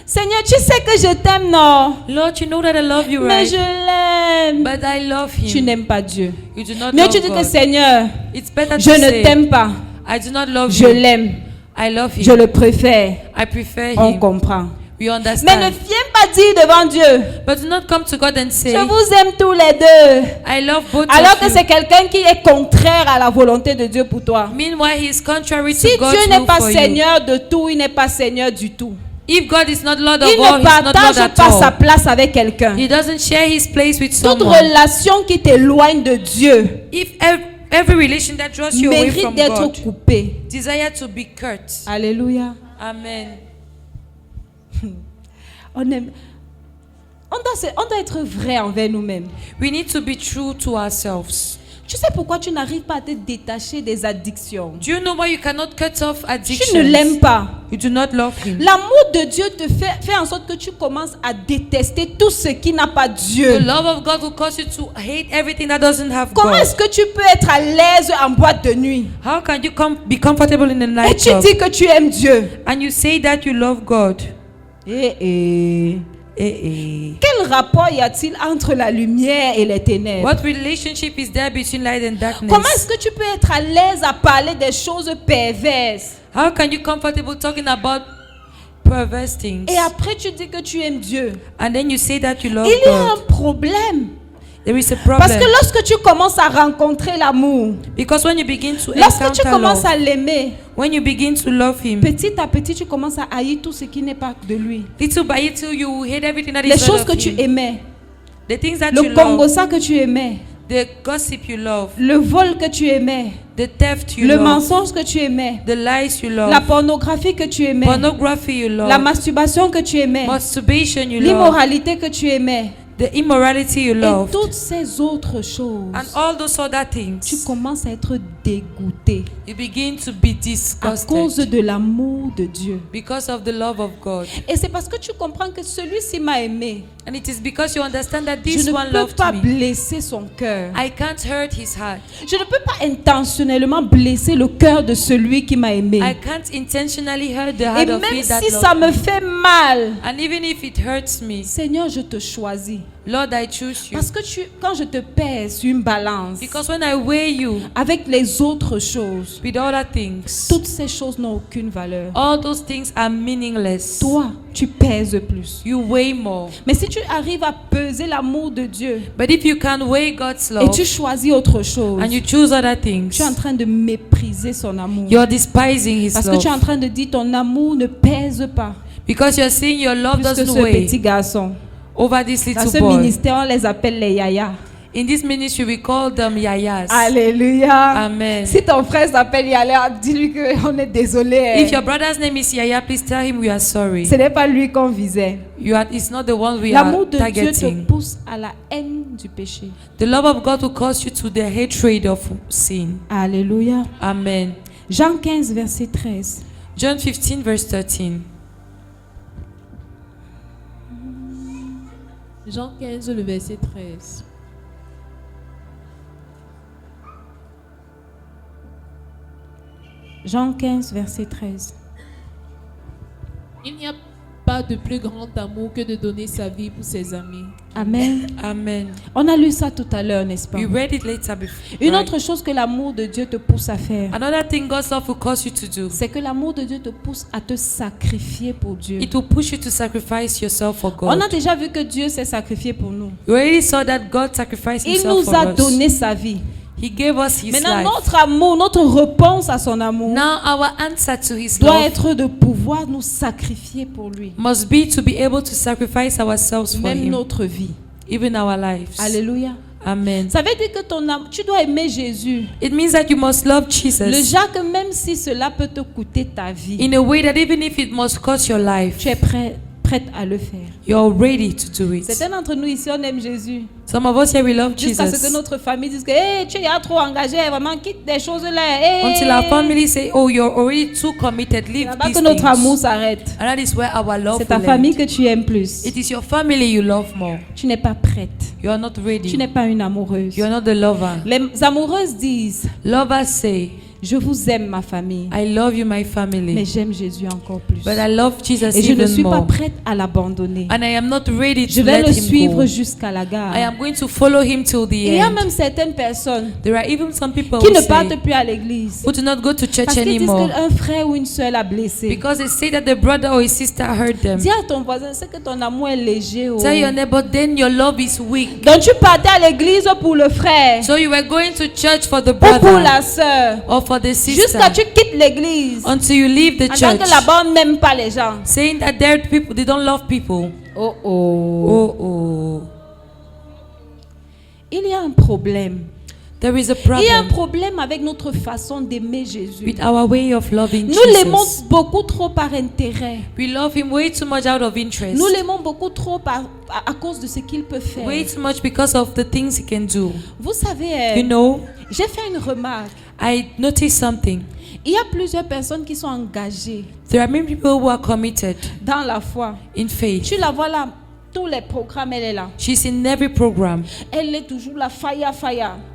Seigneur, tu sais que je t'aime, non? Lord, you know that I love you, Mais je right? l'aime. But I love Tu him. n'aimes pas Dieu. You do not Mais love tu dis que God. Seigneur, It's better je to ne say, t'aime pas. I do not love Je you. l'aime. I love Je him. le préfère. I prefer On him. comprend. We Mais ne understand. viens pas dire devant Dieu, But do not come to God and say, je vous aime tous les deux. I love both Alors of que you. c'est quelqu'un qui est contraire à la volonté de Dieu pour toi. Meanwhile, he is contrary Si to God's Dieu n'est will pas for you. Seigneur de tout, il n'est pas Seigneur du tout. If God is not Lord of Il all, ne he's not Lord partage at pas sa all. place avec quelqu'un. He doesn't share his place with Toute someone. relation qui t'éloigne de Dieu If every relation that draws you away mérite from d'être God coupée. desire to be cut. Alléluia. Amen. On doit être vrai envers nous-mêmes. We need to be true to ourselves. Tu sais pourquoi tu n'arrives pas à te détacher des addictions? Do you know why you cannot cut off addictions? Tu ne l'aimes pas. You do not love him. L'amour de Dieu te fait en sorte que tu commences à détester tout ce qui n'a pas Dieu. The love of God will cause you to hate everything that doesn't have Comment God. est-ce que tu peux être à l'aise en boîte de nuit How can you be comfortable in the et night tu club dis que tu aimes Dieu? and you say that you love God? Quel rapport y a-t-il entre la lumière et les ténèbres? What relationship is there between light and darkness? Comment est-ce que tu peux être à l'aise à parler des choses perverses How can you comfortable talking about perverse things et après tu dis que tu aimes Dieu? and then you say that you love Il y a un God? problème. There is a Parce problem que lorsque tu commences à rencontrer l'amour, because when you begin to lorsque tu encounter commences love, à l'aimer, when you begin to love him, petit à petit tu commences à haïr tout ce qui n'est pas de lui. little by little you will hate everything that Les is not choses of que tu him. aimais, The things that you le love, congossa que tu aimais, the gossip you love, le vol que tu aimais, the theft you le love, mensonge que tu aimais, the lies you la love, pornographie que tu aimais, pornography you la love, masturbation que tu aimais, masturbation you love, l'immoralité que tu aimais, the immorality you et love, toutes ces autres choses. and all those other Tu things. commences à être dégoûté You begin to be à cause disgusted de l'amour de Dieu. because of the love of God. Et c'est parce que tu comprends que celui-ci m'a aimé. And it is because you understand that Je this ne one peux loved pas me. blesser son cœur. I can't hurt his heart. Je ne peux pas intentionnellement blesser le cœur de celui qui m'a aimé. I can't intentionally hurt the Et heart of même he that si ça loved me me. fait mal, And even if it hurts me, Seigneur, je te choisis. Lord, I choose you. Parce que quand je te pèse sur une balance Because when I weigh you avec les autres choses, with other things, toutes ces choses n'ont aucune valeur. all those things are meaningless. Toi, tu pèses plus. You weigh more. Mais si tu arrives à peser l'amour de Dieu But if you can weigh God's et love tu choisis autre chose, and you choose other things, tu es en train de mépriser son amour. you're despising his Parce que tu es en love. train de dire ton amour ne pèse pas Because you're saying your love plus que doesn't ce weigh petit garçon. over this Dans little ce boy. ministère, on les appelle les yaya. In this ministry, we call them yayas. Alléluia. Amen. Si ton frère s'appelle Yaya, dis-lui qu'on est désolé. If your brother's name is Yaya, please tell him we are sorry. Ce n'est pas lui qu'on visait. It's not the one we L'amour are de Dieu te targeting. pousse à la haine du péché. The love of God will cause you to the hatred of sin. Alléluia. Amen. Jean 15, verset 13. John 15, verse 13. Jean 15, le verset 13. Jean 15, verset 13. Il n'y a pas de plus grand amour que de donner sa vie pour ses amis. Amen. Amen. On a lu ça tout à l'heure, n'est-ce pas? We read it later before. Une right? autre chose que l'amour de Dieu te pousse à faire, Another thing God's love will cause you to do. c'est que l'amour de Dieu te pousse à te sacrifier pour Dieu. It will push you to sacrifice yourself for On a God. déjà vu que Dieu s'est sacrifié pour nous. We already saw that God sacrificed Il himself nous for a us. donné sa vie. He gave us his Maintenant, life. notre amour, notre réponse à son amour Now our answer to his doit love être de pouvoir nous sacrifier pour lui. must be to be able to sacrifice ourselves for Même him, notre vie. even our lives. Alléluia. Amen. Ça veut dire que ton âme, tu dois aimer Jésus. It means that you must love Le Jesus genre que même si cela peut te coûter ta vie, in a way that even if it must cost your life, tu es prête à le faire. you're ready to do it. Certains d'entre nous ici, on aime Jésus. Some of us here, we love Jusqu'à ce que Jesus. notre famille dise que hey, tu es trop engagé, vraiment quitte des choses là. Hey. Until our family say, oh, you're already too committed, C'est leave là-bas these que notre amour things. s'arrête. And that is where our love C'est ta will famille end. que tu aimes plus. It is your family you love more. Tu n'es pas prête. You are not Tu ready. n'es pas une amoureuse. You are not the lover. Les amoureuses disent, Lovers say, Je vous aime, ma famille. I love you, my Mais family. j'aime Jésus encore plus. But I love Jesus Et je ne even suis pas more. prête à l'abandonner. And I am not ready Je to vais let le him suivre go. jusqu'à la gare. I am going to follow him till the Il y a end. même certaines personnes There are even some people qui who ne say, partent plus à l'église. who do not go to church Parce qu'ils disent anymore qu'un frère ou une soeur l'a blessé. because they say that the brother or his sister hurt them. Dis à ton voisin, c'est que ton amour est léger. Oh. Tell your neighbor, then your love is weak. Donc tu partais à l'église pour le frère So you were going to church for the ou pour brother la soeur. or for the sister Jusqu'à ce que tu quittes l'église. until you leave the En tant que church, là-bas, on n'aime pas les gens. saying that there are people, they don't love people. Oh oh. Oh, oh. Il y a un problème. There is a Il y a un problem problème avec notre façon d'aimer Jésus. with our way of loving Nous l'aimons Jesus. beaucoup trop par intérêt. We love him way too much out of interest. Nous l'aimons beaucoup trop à cause de ce qu'il peut faire. Way too much because of the things he can do. Vous savez, You know, j'ai fait une remarque. I noticed something. Il y a plusieurs personnes qui sont engagées There are many people who are committed dans la foi. in faith. Tu la vois là, tous les programmes, elle est là. She's in every program. Elle est toujours là, fire.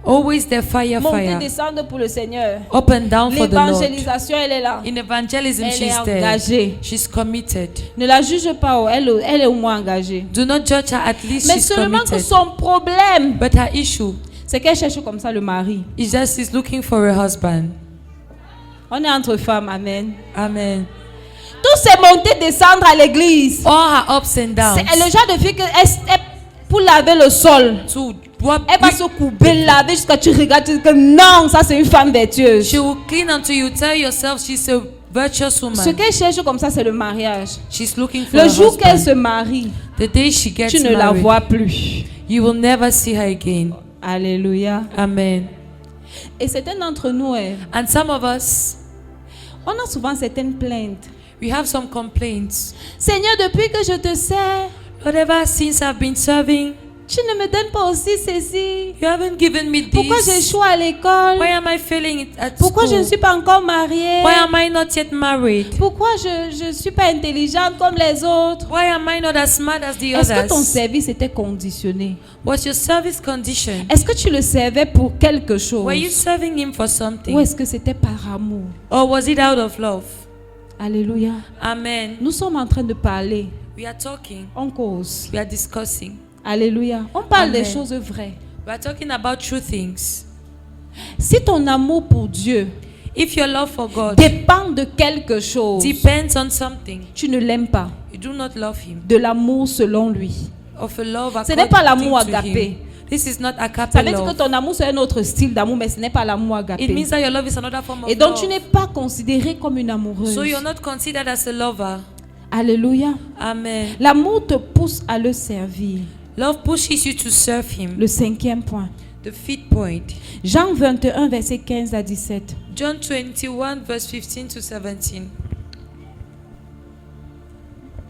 Always there, fire, Monter, fire. descendre pour le Seigneur. Up and down for the Lord. L'évangélisation, elle est là. In evangelism, Elle est she's there. engagée. She's committed. Ne la juge pas, oh, elle est au moins engagée. Do not judge her, at least Mais she's seulement que committed. son problème, But her issue c'est qu'elle cherche comme ça le mari. is just she's looking for a husband. On est entre femmes, amen. Amen. Tous ces montées, descendre à l'église. All her ups and downs. C'est le genre de fille que pour laver le sol. To what Elle va se couper, laver jusqu'à ce que tu regardes, tu dis que non, ça c'est une femme vertueuse. she will clean until you tell yourself she's a virtuous Ce woman. qu'elle cherche comme ça, c'est le mariage. She's looking for a Le jour qu'elle se husband. marie, The day she gets tu ne la married, vois plus. you will never see her again. Alléluia. Amen. Et certains d'entre nous, And some of us, on a souvent certaines plaintes. we have some complaints. Seigneur, depuis que je te sers, Lord, ever since I've been serving, tu ne me donnes pas aussi ceci. you haven't given me Pourquoi this. j'échoue à l'école? Why am I failing it at Pourquoi je ne school? suis pas encore mariée? Why am I not yet married? Pourquoi je ne suis pas intelligente comme les autres? Why am I not as smart as the Est-ce que ton others? service était conditionné? What's your service condition? Est-ce que tu le servais pour quelque chose? Were you serving him for Ou something? est-ce que c'était par amour? Or was it out of love? Alléluia. Amen. Nous sommes en train de parler. We are talking. On cause. We are discussing. Alléluia. On parle Amen. des choses vraies. We are talking about true things. Si ton amour pour Dieu If your love for God dépend de quelque chose, depends on something, tu ne l'aimes pas. you do not love him. De l'amour selon lui. Of a love Ce n'est pas according l'amour to agapé. him. This is not agape Ça veut dire que love. ton amour c'est un autre style d'amour, mais ce n'est pas l'amour It agapé. means that your love is another form of Et donc love. tu n'es pas considérée comme une amoureuse. So you're not considered as a lover. Alléluia. Amen. L'amour te pousse à le servir. Love pushes you to serve him. Le 5e point. The fifth point. Jean 21, verset 15 à 17. John 21, verse 15 to 17.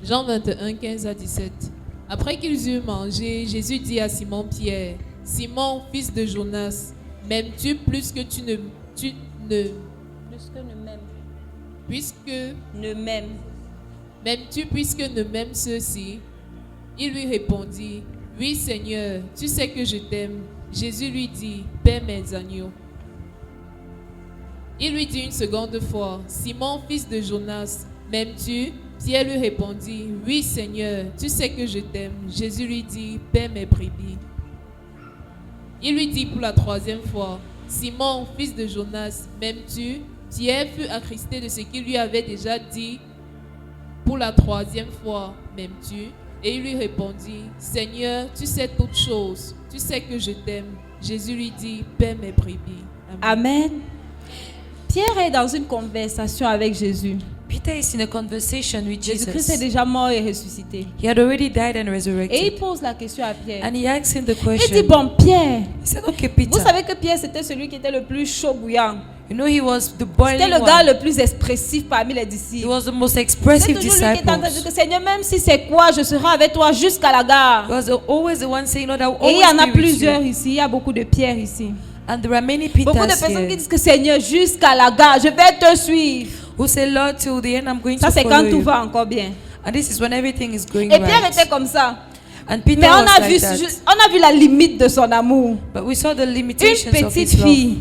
Jean 21, 15 à 17. Après qu'ils eurent mangé, Jésus dit à Simon-Pierre, Simon, fils de Jonas, m'aimes-tu plus que tu ne... Plus que ne m'aime. Puisque... Ne m'aime. M'aimes-tu puisque ne m'aiment ceux-ci? Il lui répondit, oui Seigneur, tu sais que je t'aime. Jésus lui dit, paie mes agneaux. Il lui dit une seconde fois, Simon, fils de Jonas, m'aimes-tu? Pierre lui répondit, oui Seigneur, tu sais que je t'aime. Jésus lui dit, paie mes brebis. Il lui dit pour la troisième fois, Simon, fils de Jonas, m'aimes-tu? Pierre fut attristé de ce qu'il lui avait déjà dit. Pour la troisième fois, m'aimes-tu? Et il lui répondit, Seigneur, tu sais toutes choses, tu sais que je t'aime. Jésus lui dit, paie mes brebis. Amen. Amen. Pierre est dans une conversation avec Jésus. Peter is in a conversation with Jésus-Christ est Jesus. déjà mort et ressuscité. He had already died and Et il resurrected. pose la question à Pierre. And he asked him the Il dit, question. bon, Pierre, He said, okay, vous Peter. savez que Pierre, c'était celui qui était le plus chaud bouillant. You know, he was the C'était boiling le gars one. le plus expressif parmi les He disciples. was the most C'est expressive toujours lui qui est en train de dire disciple. que Seigneur, même si c'est quoi, je serai avec toi jusqu'à la He gare. was always the one saying, Lord, I will Et il y en a always be with plusieurs you. ici. Il y a beaucoup de Pierre ici. And there are many Beaucoup de Peters personnes qui here disent que Seigneur, jusqu'à la gare, je vais te suivre. who say, Lord, till the end I'm going Ça, to c'est quand follow tout you. va encore bien. And this is when everything is going Et Pierre était right. comme ça. And Peter Mais on was a, vu, like that. on a vu la limite de son amour. But we saw the Une limitations of petite his love. fille,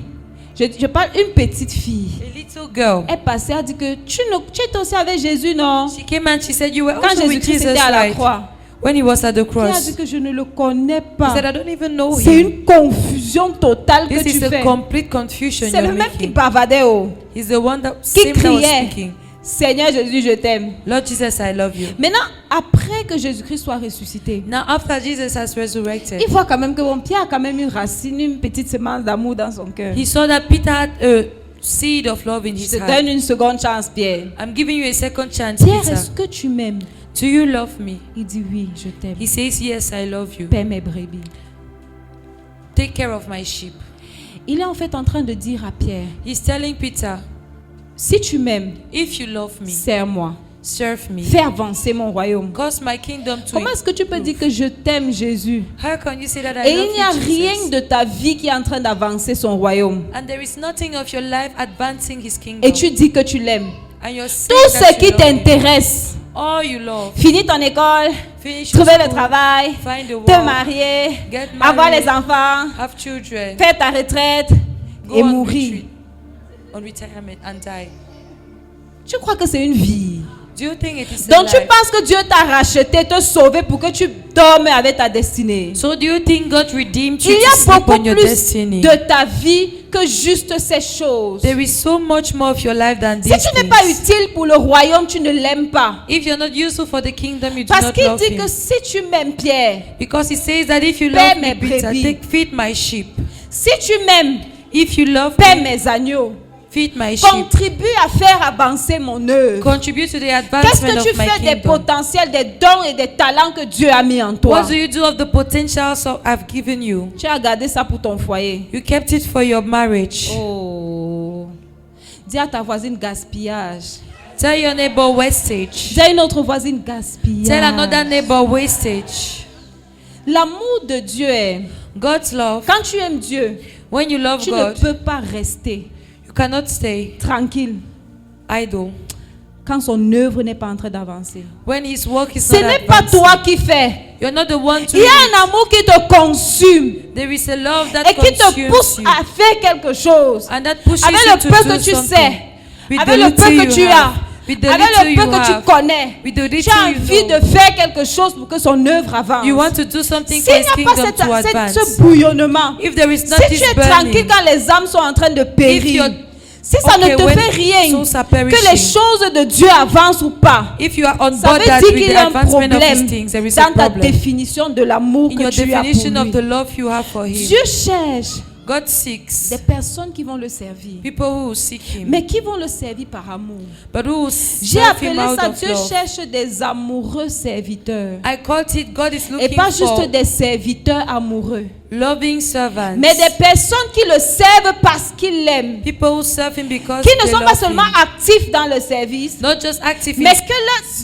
Je parle une petite fille. A little girl. Elle passait, elle dit que tu étais aussi avec Jésus, non? She came and she said, you were Quand also with Jésus-Christ Jesus, était à la right? croix. When he was at the Elle a cross. dit que je ne le connais He pas. said, I don't even know C'est him. une confusion totale que This tu is a fais. complete confusion C'est le you're même qui making. bavardait, oh, He's the one that, qui same that was criait, speaking. Seigneur Jésus, je t'aime. Lord Jesus, I love you. Maintenant, après que Jésus-Christ soit ressuscité, Now after Jesus has resurrected, il voit quand même que mon Pierre a quand même une racine, une petite semence d'amour dans son cœur. he saw that Peter had a seed of love in Je his te heart. donne une seconde chance, Pierre. I'm giving you a second chance, Pierre, Peter. est-ce que tu m'aimes? Do you love me? Il dit oui, je t'aime. He says, yes, I love you. Paie mes brebis. Take care of my sheep. Il est en fait en train de dire à Pierre, He's telling Peter, si tu m'aimes, if you love me, sers-moi. serve me. Fais avancer mon royaume. Cause my kingdom to Comment est-ce que tu peux dire que je t'aime, Jésus? How can you say that I Et love il n'y a you, rien Jesus? de ta vie qui est en train d'avancer son royaume. And there is nothing of your life advancing his kingdom. Et tu dis que tu l'aimes. And you're saying Tout that ce you qui love him. t'intéresse, All you love. finis ton école, Finish your trouver le school, travail, find a te work, marier, get avoir married, les enfants, have children, faire ta retraite go et on mourir. retreat, on retirement and die. Tu crois que c'est une vie? Do you think it is a Donc tu life? penses que Dieu t'a racheté, te sauvé pour que tu dormes avec ta destinée. So do you think God redeemed you Il y to a sleep beaucoup on your plus destiny? de ta vie que juste ces choses. There is so much more of your life than Si these tu n'es pas things. utile pour le royaume, tu ne l'aimes pas. If you're not useful for the kingdom, you do Parce not qu'il love dit him. que si tu m'aimes, Pierre, Because he says that if you Paie love mes me, Peter, brebis. feed my sheep. si tu m'aimes, If you love paie me, mes agneaux. feed my sheep. Contribue à faire avancer mon œuvre. Contribute to the Qu'est-ce advancement que tu of my fais des kingdom. potentiels, des dons et des talents que Dieu a mis en toi? What do you do of the potentials I've given you? Tu as gardé ça pour ton foyer. You kept it for your marriage. Oh. Dis à ta voisine gaspillage. Tell your neighbor wastage. Dis à une autre voisine gaspillage. Tell another neighbor wastage. L'amour de Dieu est, God's love. quand tu aimes Dieu, When you love tu ne God, peux pas rester you cannot stay tranquille idle. quand son œuvre n'est pas en train d'avancer. When his work is Ce not n'est pas advancing. toi qui fais. You're not the one to Il y do a it. un amour qui te consume There is a love that et qui te consumes pousse you. à faire quelque chose. And that pushes Avec you le to peu do que tu something. sais, With avec the le little peu you que tu have. as, With the avec little le you peu que tu have. connais, With the tu little as you envie know. de faire quelque chose pour que son œuvre avance. You want to do something S'il for n'y his a pas kingdom to advance. ce bouillonnement, If there is not si this tu es burning, tranquille quand les âmes sont en train de périr, you're- si ça okay, ne te when fait rien souls are que les perishing, choses de Dieu avancent ou pas, if you are on ça board veut that dire with qu'il the y a un advancement of problème these things, there is a dans ta problem définition de l'amour in que your tu as definition pour of lui. the love you have for him. Dieu cherche God seeks des personnes qui vont le servir, people who will seek him, mais qui vont le servir par amour. but who will J'ai serve appelé him out ça, of Dieu love. cherche des amoureux serviteurs. I called it God is Et looking pas for juste des serviteurs amoureux, loving servants, mais des personnes qui le servent parce qu'ils l'aiment. people who serve him because Qui ne they sont pas love seulement him. actifs dans le service, Not just active in mais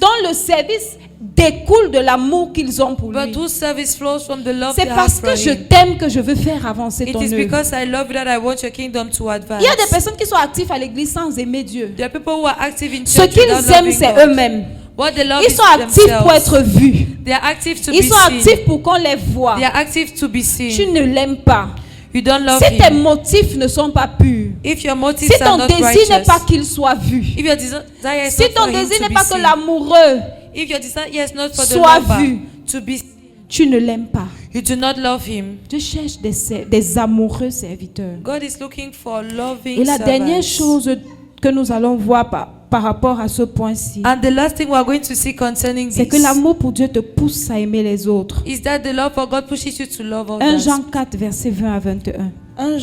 dont le service découle de l'amour qu'ils ont pour lui. but whose service flows from the love C'est they parce have que for je him. t'aime que je veux faire avancer It ton is œuvre. because I love you that I want your kingdom to advance. Il y a des personnes qui sont actives à l'église sans aimer Dieu. There are people who are active in Ce church qu'ils without aiment, loving c'est God. eux-mêmes. What they love Ils is sont actifs pour themselves. être vus. They are active to Ils be sont seen. actifs pour qu'on les voit. They are active to be Tu seen. ne l'aimes pas. You don't love Si tes him. motifs ne sont pas purs, If your si motives are ton not désir n'est righteous, pas qu'il soit vu, if your desire is si not ton for him désir to n'est be pas que seen, l'amoureux, if your desire is not for the soit lover vu, to be, tu ne l'aimes pas. you do not love him. Je cherche des amoureux serviteurs. God is looking for loving Et la dernière servants. chose que nous allons voir par rapport à ce point-ci, And the last thing we are going to see concerning c'est que this l'amour pour Dieu te pousse à aimer les autres. is that the love for God pushes you to love 1 others. Jean 4, verset 20 à 21. 1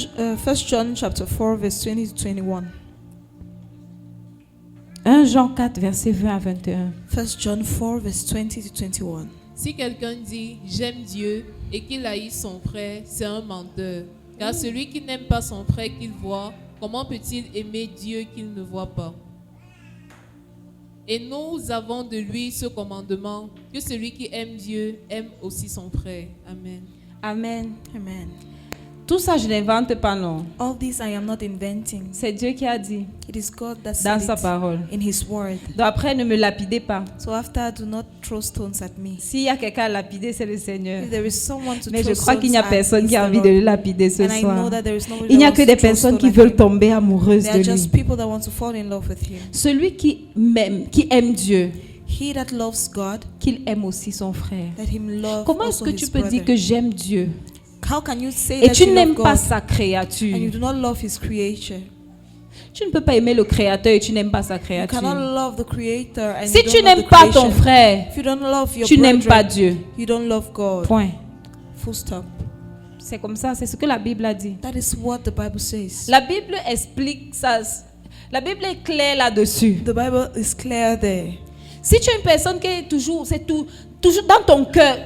John chapter 4 verse 20 to 21. 1 Jean 4, verset 20 à 21. 1 John 4 verse 20 to 21. Si quelqu'un dit j'aime Dieu et qu'il haït son frère, c'est un menteur. Car celui qui n'aime pas son frère qu'il voit, comment peut-il aimer Dieu qu'il ne voit pas? Et nous avons de lui ce commandement, que celui qui aime Dieu aime aussi son frère. Amen. Amen. Amen. Tout ça, je n'invente pas, non. All this I am not inventing. C'est Dieu qui a dit It is God that dans said sa it parole. in His word. Donc après, ne me lapidez pas. So after, do not throw stones at me. S'il y a quelqu'un à lapider, c'est le Seigneur. If there is someone to Mais throw je crois qu'il n'y a stones at, personne it's qui a the envie Lord. de le lapider ce And I know soir. that there is nobody Il n'y a that que wants des to throw personnes stone qui at veulent him. tomber amoureuses There are de just lui. people that want to fall in love with Him. Celui qui aime Dieu, He that loves God, qu'il aime aussi son frère. let him love Comment est-ce also que his tu peux dire brother. que j'aime Dieu How can you say et that tu you n'aimes love pas God sa and you créature? do not love His creature? Tu ne peux pas aimer le Créateur et tu n'aimes pas sa You créature. cannot love the Creator and Si you tu don't love n'aimes the pas creation. ton frère, If you don't love your tu n'aimes pas brethren, Dieu. you don't love God. Point. Full stop. C'est comme ça, c'est ce que la Bible a dit. That is what the Bible says. La Bible explique ça. La Bible est claire là-dessus. The Bible is clear there. Si tu es une personne qui est toujours dans ton cœur,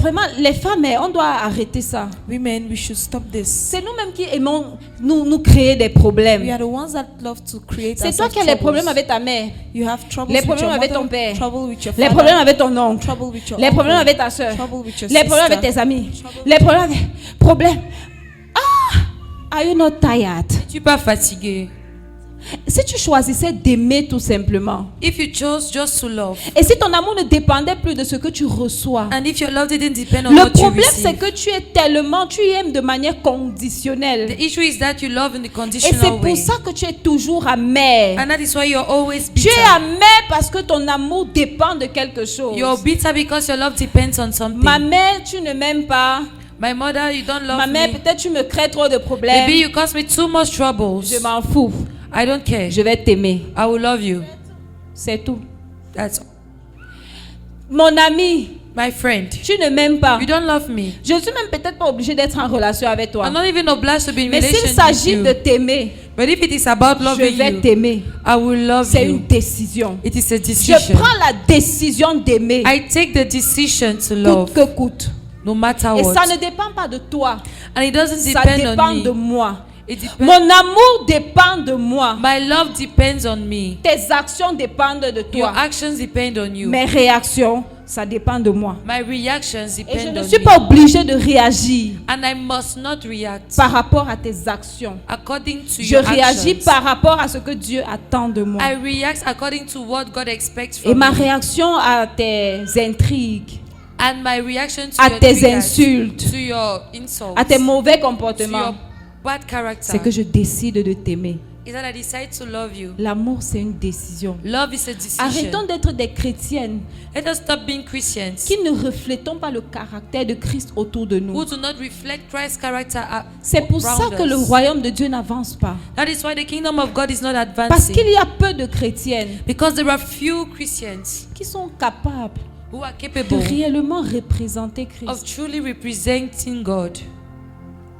vraiment, les femmes, on doit arrêter ça. Women, we should stop this. C'est nous-mêmes qui aimons nous créer des We problèmes. are the ones that love to create C'est toi ourselves qui as les troubles. problèmes avec ta mère, You have troubles les with problèmes your avec mother, ton père, trouble with your les father, problèmes avec ton oncle, trouble with your les uncle, problèmes avec ta soeur, trouble with your les problèmes sister, avec tes amis, trouble les problèmes avec... Problèmes. Ah! Are you not tired? Tu es pas fatigué. Si tu choisissais d'aimer tout simplement, If you chose just to love, et si ton amour ne dépendait plus de ce que tu reçois, and if your love didn't depend on le what you problème c'est receive, que tu aimes de manière conditionnelle. the issue is that you love in a Et c'est conditional pour way. ça que tu es toujours amer. And that is why you're always Tu bitter. es amer parce que ton amour dépend de quelque chose. You're bitter because your love depends on something. Ma mère, tu ne m'aimes pas. My mother, you don't love Ma mère, me. peut-être tu me crées trop de problèmes. Maybe you cause me too much troubles. Je m'en fous. I don't care. Je vais t'aimer. I will love you. C'est tout. That's Mon ami, my friend. tu ne m'aimes pas. You don't love me. Je suis même peut-être pas obligée d'être en relation avec toi. I'm not even obliged to be in Mais s'il relation with s'agit you. de t'aimer, But if it is about je loving vais you, t'aimer. I will love C'est you. une décision. It is a Je decision. prends la décision d'aimer. I take the decision to Coûte love, que coûte. no matter Et ça what. ne dépend pas de toi. And it doesn't Ça depend dépend on de me. moi. It depends. Mon amour dépend de moi. My love depends on me. Tes actions dépendent de Your toi. actions depend on you. Mes réactions, ça dépend de moi. My reactions Et je depend ne on suis me. pas obligée de réagir And I must not react par rapport à tes actions. according to Je your réagis actions. par rapport à ce que Dieu attend de moi. I react according to what God expects Et from ma me. réaction à tes intrigues, And my reaction to à your tes triggers, insultes, to your insults, à tes mauvais to your comportements, bad character, c'est que je décide de t'aimer. is that I decide to love you. L'amour, c'est une décision. Love is a decision. Arrêtons d'être des chrétiennes Let us stop being Christians qui ne reflétons pas le caractère de Christ autour de who nous. do not reflect Christ's character C'est pour ça around que le us. royaume de Dieu n'avance pas. That is why the kingdom of God is not Parce advancing. qu'il y a peu de chrétiennes Because there are few Christians qui sont capables who are de capable réellement représenter of Christ. truly representing God.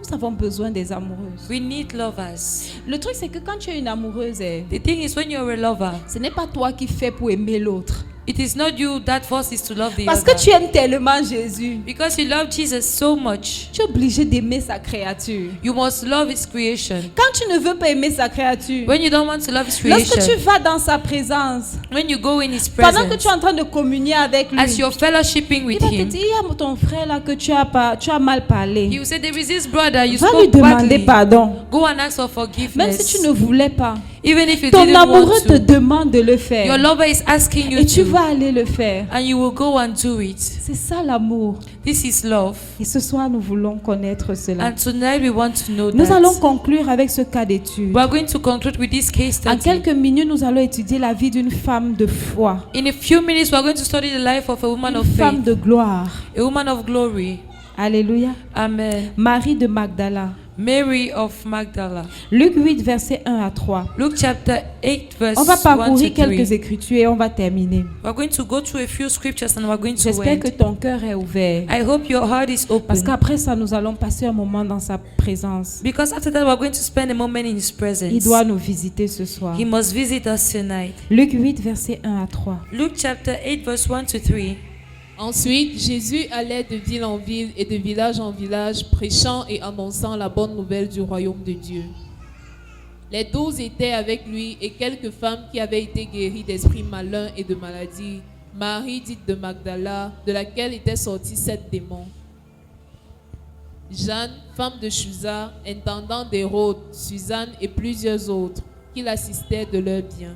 Nous avons besoin des amoureuses. We need lovers. Le truc, c'est que quand tu es une amoureuse, The thing is, when you're a lover, ce n'est pas toi qui fais pour aimer l'autre. it is not you that forces to love the Parce que other. tu aimes tellement Jésus. Because you love Jesus so much, Tu es obligé d'aimer sa créature. you must love His creation. Quand tu ne veux pas aimer sa créature, When you don't want to love His lorsque tu creation, vas dans sa présence, when you go in His pendant que presence, tu es en train de communier avec lui, as you're fellowshipping il with va te Him, dire, il y a ton frère là que tu as mal parlé. He will say, there is this brother, you Va lui spoke demander badly. pardon. Go and ask for Même si forgiveness. tu ne voulais pas. Even if you Ton didn't amoureux want te to. demande de le Your faire. lover is asking you Et tu to. vas aller le faire. And you will go and do it. C'est ça l'amour. This is love. Et ce soir, nous voulons connaître cela. And tonight we want to know Nous allons that. conclure avec ce cas d'étude. We are going to conclude with this case En study. quelques minutes, nous allons étudier la vie d'une femme de foi, In a few minutes, we are going to study the life of a woman une of femme faith, de gloire. a woman of glory. Alléluia. Amen. Marie de Magdala. Mary of Magdala. Luc 8, versets 1 à 3. Luke chapter 8, verse On va 1 to parcourir 3. quelques écritures et on va terminer. We're going to go through a few scriptures and we're going to J'espère que end. ton cœur est ouvert. I hope your heart is Parce open. qu'après ça, nous allons passer un moment dans sa présence. Because after that, we're going to spend a moment in His Il presence. doit nous visiter ce soir. He must visit us tonight. Luc 8, versets 1 à 3. Luke chapter 8, verse 1 to 3. Ensuite, Jésus allait de ville en ville et de village en village, prêchant et annonçant la bonne nouvelle du royaume de Dieu. Les 12 étaient avec lui et quelques femmes qui avaient été guéries d'esprits malins et de maladies. Marie, dite de Magdala, de laquelle étaient sortis 7 démons. Jeanne, femme de Chuza, intendant d'Hérode, Suzanne et plusieurs autres qui l'assistaient de leurs biens.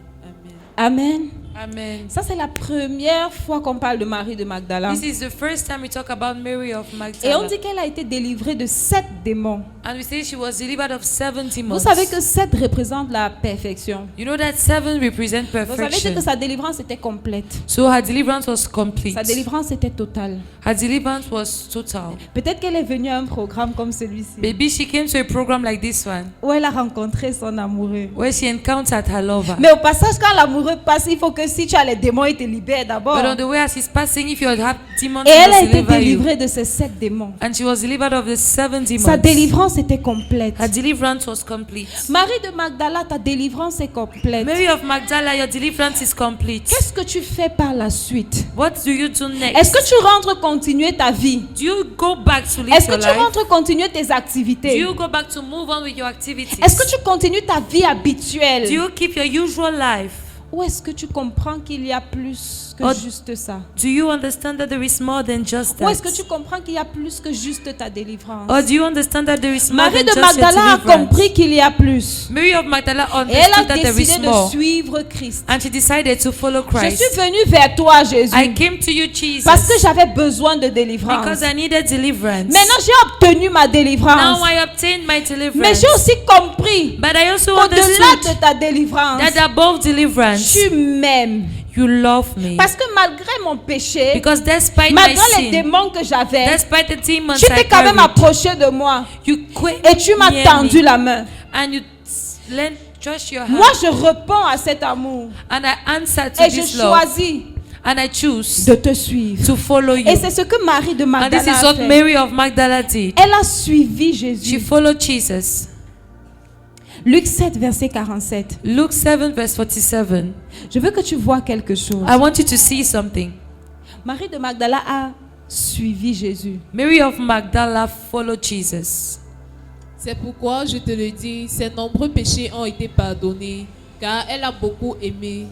Amen. Amen. Amen. Ça, c'est la première fois qu'on parle de Marie de Magdala. This is the first time we talk about Mary of Et on Magdala. dit qu'elle a été délivrée de 7 démons. And we say she was delivered of 70 Vous months. savez que 7 représente la perfection. You know that 7 represent Vous savez perfection. que sa délivrance était complète. So her deliverance was complete. Sa délivrance était totale. Her deliverance was total. Peut-être qu'elle est venue à un programme comme celui-ci, Maybe she came to a program like this one, où elle a rencontré son amoureux. where she encountered her lover. Mais au passage, quand l'amoureux passe, il faut que si tu as les démons, il te libère d'abord. But on the way as he's passing, if you have demons, Et he elle a must été deliver you. délivrée de ces 7 démons. And she was delivered of the 7 demons. Sa délivrance était complète. Her deliverance was complete. Marie de Magdala, ta délivrance est complète. Mary of Magdala, your deliverance is complete. Qu'est-ce que tu fais par la suite? What do you do Est-ce next? que tu rentres continuer ta vie? Do you go back to live Est-ce que your tu life? rentres continuer tes Do activités? you go back to move on with your activities? Est-ce que tu continues ta vie habituelle? Do you keep your usual life? Ou est-ce que tu comprends qu'il y a plus que Or- juste ça? Do you understand that there is more than just Ou est-ce que that? tu comprends qu'il y a plus que juste ta délivrance? Or do you understand that there is more Marie than de just your Magdala a deliverance? compris qu'il y a plus. Mary of Magdala Et elle a understood that there is décidé de more. suivre Christ. And she decided to follow Je Christ. suis venue vers toi, Jésus, I came to you, Jesus, parce que j'avais besoin de délivrance. because I needed deliverance. Maintenant, j'ai obtenu ma délivrance. Now I obtained my Mais deliverance. j'ai aussi compris But I also qu'au-delà understood de ta délivrance, that above deliverance, tu m'aimes. you love me. Parce que malgré mon péché, Because despite my malgré les sin, démons que j'avais, despite the demons tu I t'es quand même carried, approché de moi you quit et tu m'as tendu la main. and you stretch your hand. Moi, je réponds à cet amour And I answer to et je this love. choisis And I choose de te suivre. to follow you. Et c'est ce que Marie de And this Magdala is a what fait. Mary of Magdala did. Elle a suivi She Jésus. followed Jesus. Luc 7, verset 47. Luke 7 verse 47. Je veux que tu vois quelque chose. I want you to see something. Marie de Magdala a suivi Jésus. Mary of Magdala followed Jesus. C'est pourquoi je te le dis, ses nombreux péchés ont été pardonnés, car elle a beaucoup aimé.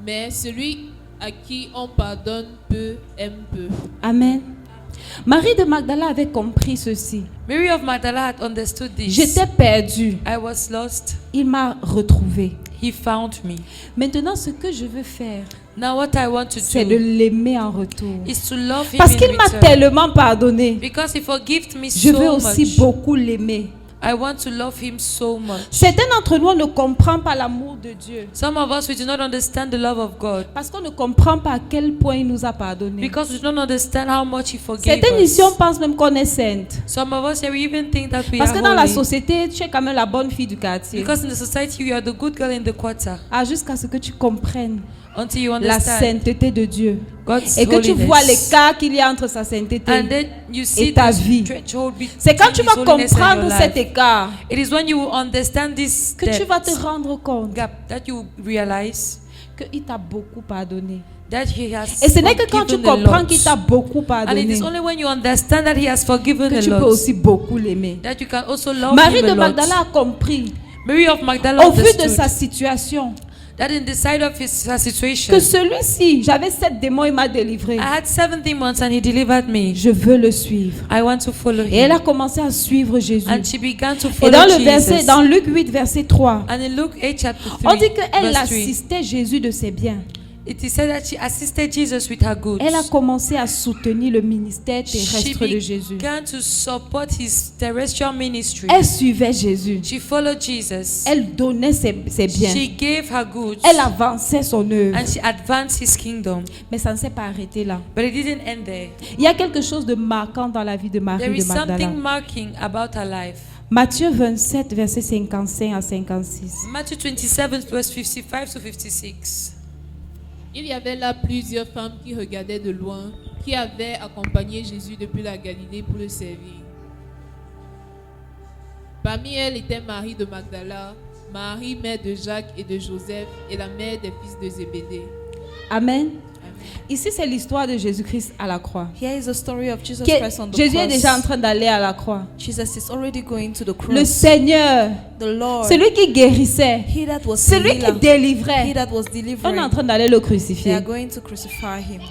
Mais celui à qui on pardonne peu, aime peu. Amen. Marie de Magdala avait compris ceci. Mary of Magdala had understood this. J'étais perdue. I was lost. Il m'a retrouvée. He found me. Maintenant, ce que je veux faire, Now what I want to c'est de do l'aimer en retour. is to love him Parce in qu'il m'a return. tellement pardonné. Because he forgave me Je veux so aussi much. beaucoup l'aimer. I want to love him so much. Certains d'entre nous ne comprennent pas l'amour de Dieu. Some of us, we do not understand the love of God. Parce qu'on ne comprend pas à quel point il nous a pardonné. Because we don't understand how much he forgave Certaines ici, on us. pense même qu'on est sainte. Some of us here, we even think that we Parce are que dans la holy. société, tu es quand même la bonne fille du quartier. Because in the society, you are the good girl in the quarter. Ah, jusqu'à ce que tu comprennes Until you la understand sainteté de Dieu. God's Et que tu holiness. vois l'écart qu'il y a entre sa sainteté. And then you see et ta the vie. threshold C'est quand tu between vas his holiness and comprendre your cet life. écart It is when you understand this que tu vas te depth, rendre compte gap that you realize qu'il t'a beaucoup pardonné. that he has Et ce n'est que quand tu forgiven a comprends lot. qu'il t'a beaucoup And it pardonné is only when you understand that he has forgiven que a tu peux lot aussi beaucoup l'aimer. that you can also love Marie him de a lot. Magdala a compris, Mary of Magdala au vu de understood sa situation, that in the side of her situation, que celui-ci, j'avais 7 démons, il m'a délivré. I had 7 demons and he delivered me. Je veux le suivre. I want to follow Et elle him. a commencé à suivre Jésus. And she began to Et follow dans le verset, Jesus. dans Luc 8, verset 3, And in Luke 8 chapter 3, on dit qu'elle verse 3, assistait Jésus de ses biens. it is said that she assisted Jesus with her goods. Elle a commencé à soutenir le ministère She terrestre de Jésus. began to support his terrestrial ministry. Elle suivait Jésus. She followed Jesus. Elle donnait ses biens. She gave her goods. Elle avançait son œuvre. And she advanced his kingdom. Mais ça ne s'est pas arrêté là. But it didn't end there. Il y a quelque chose de marquant dans la vie de There Marie is de Magdala. something marking about her life. Matthieu 27, verset 55 à 56. Matthew 27, verse 55 to 56. Il y avait là plusieurs femmes qui regardaient de loin, qui avaient accompagné Jésus depuis la Galilée pour le servir. Parmi elles était Marie de Magdala, Marie, mère de Jacques et de Joseph, et la mère des fils de Zébédée. Amen. Amen. Ici, c'est l'histoire de Jésus-Christ à la croix. Here is the story of Jesus Que- Christ on the Jésus est cross. déjà en train d'aller à la croix. Jesus is already going to the cross. Le Seigneur, The Lord, celui qui guérissait, he that was celui the qui healer, he délivrait, that was on est en delivering, train d'aller le they crucifier. are going to crucify him.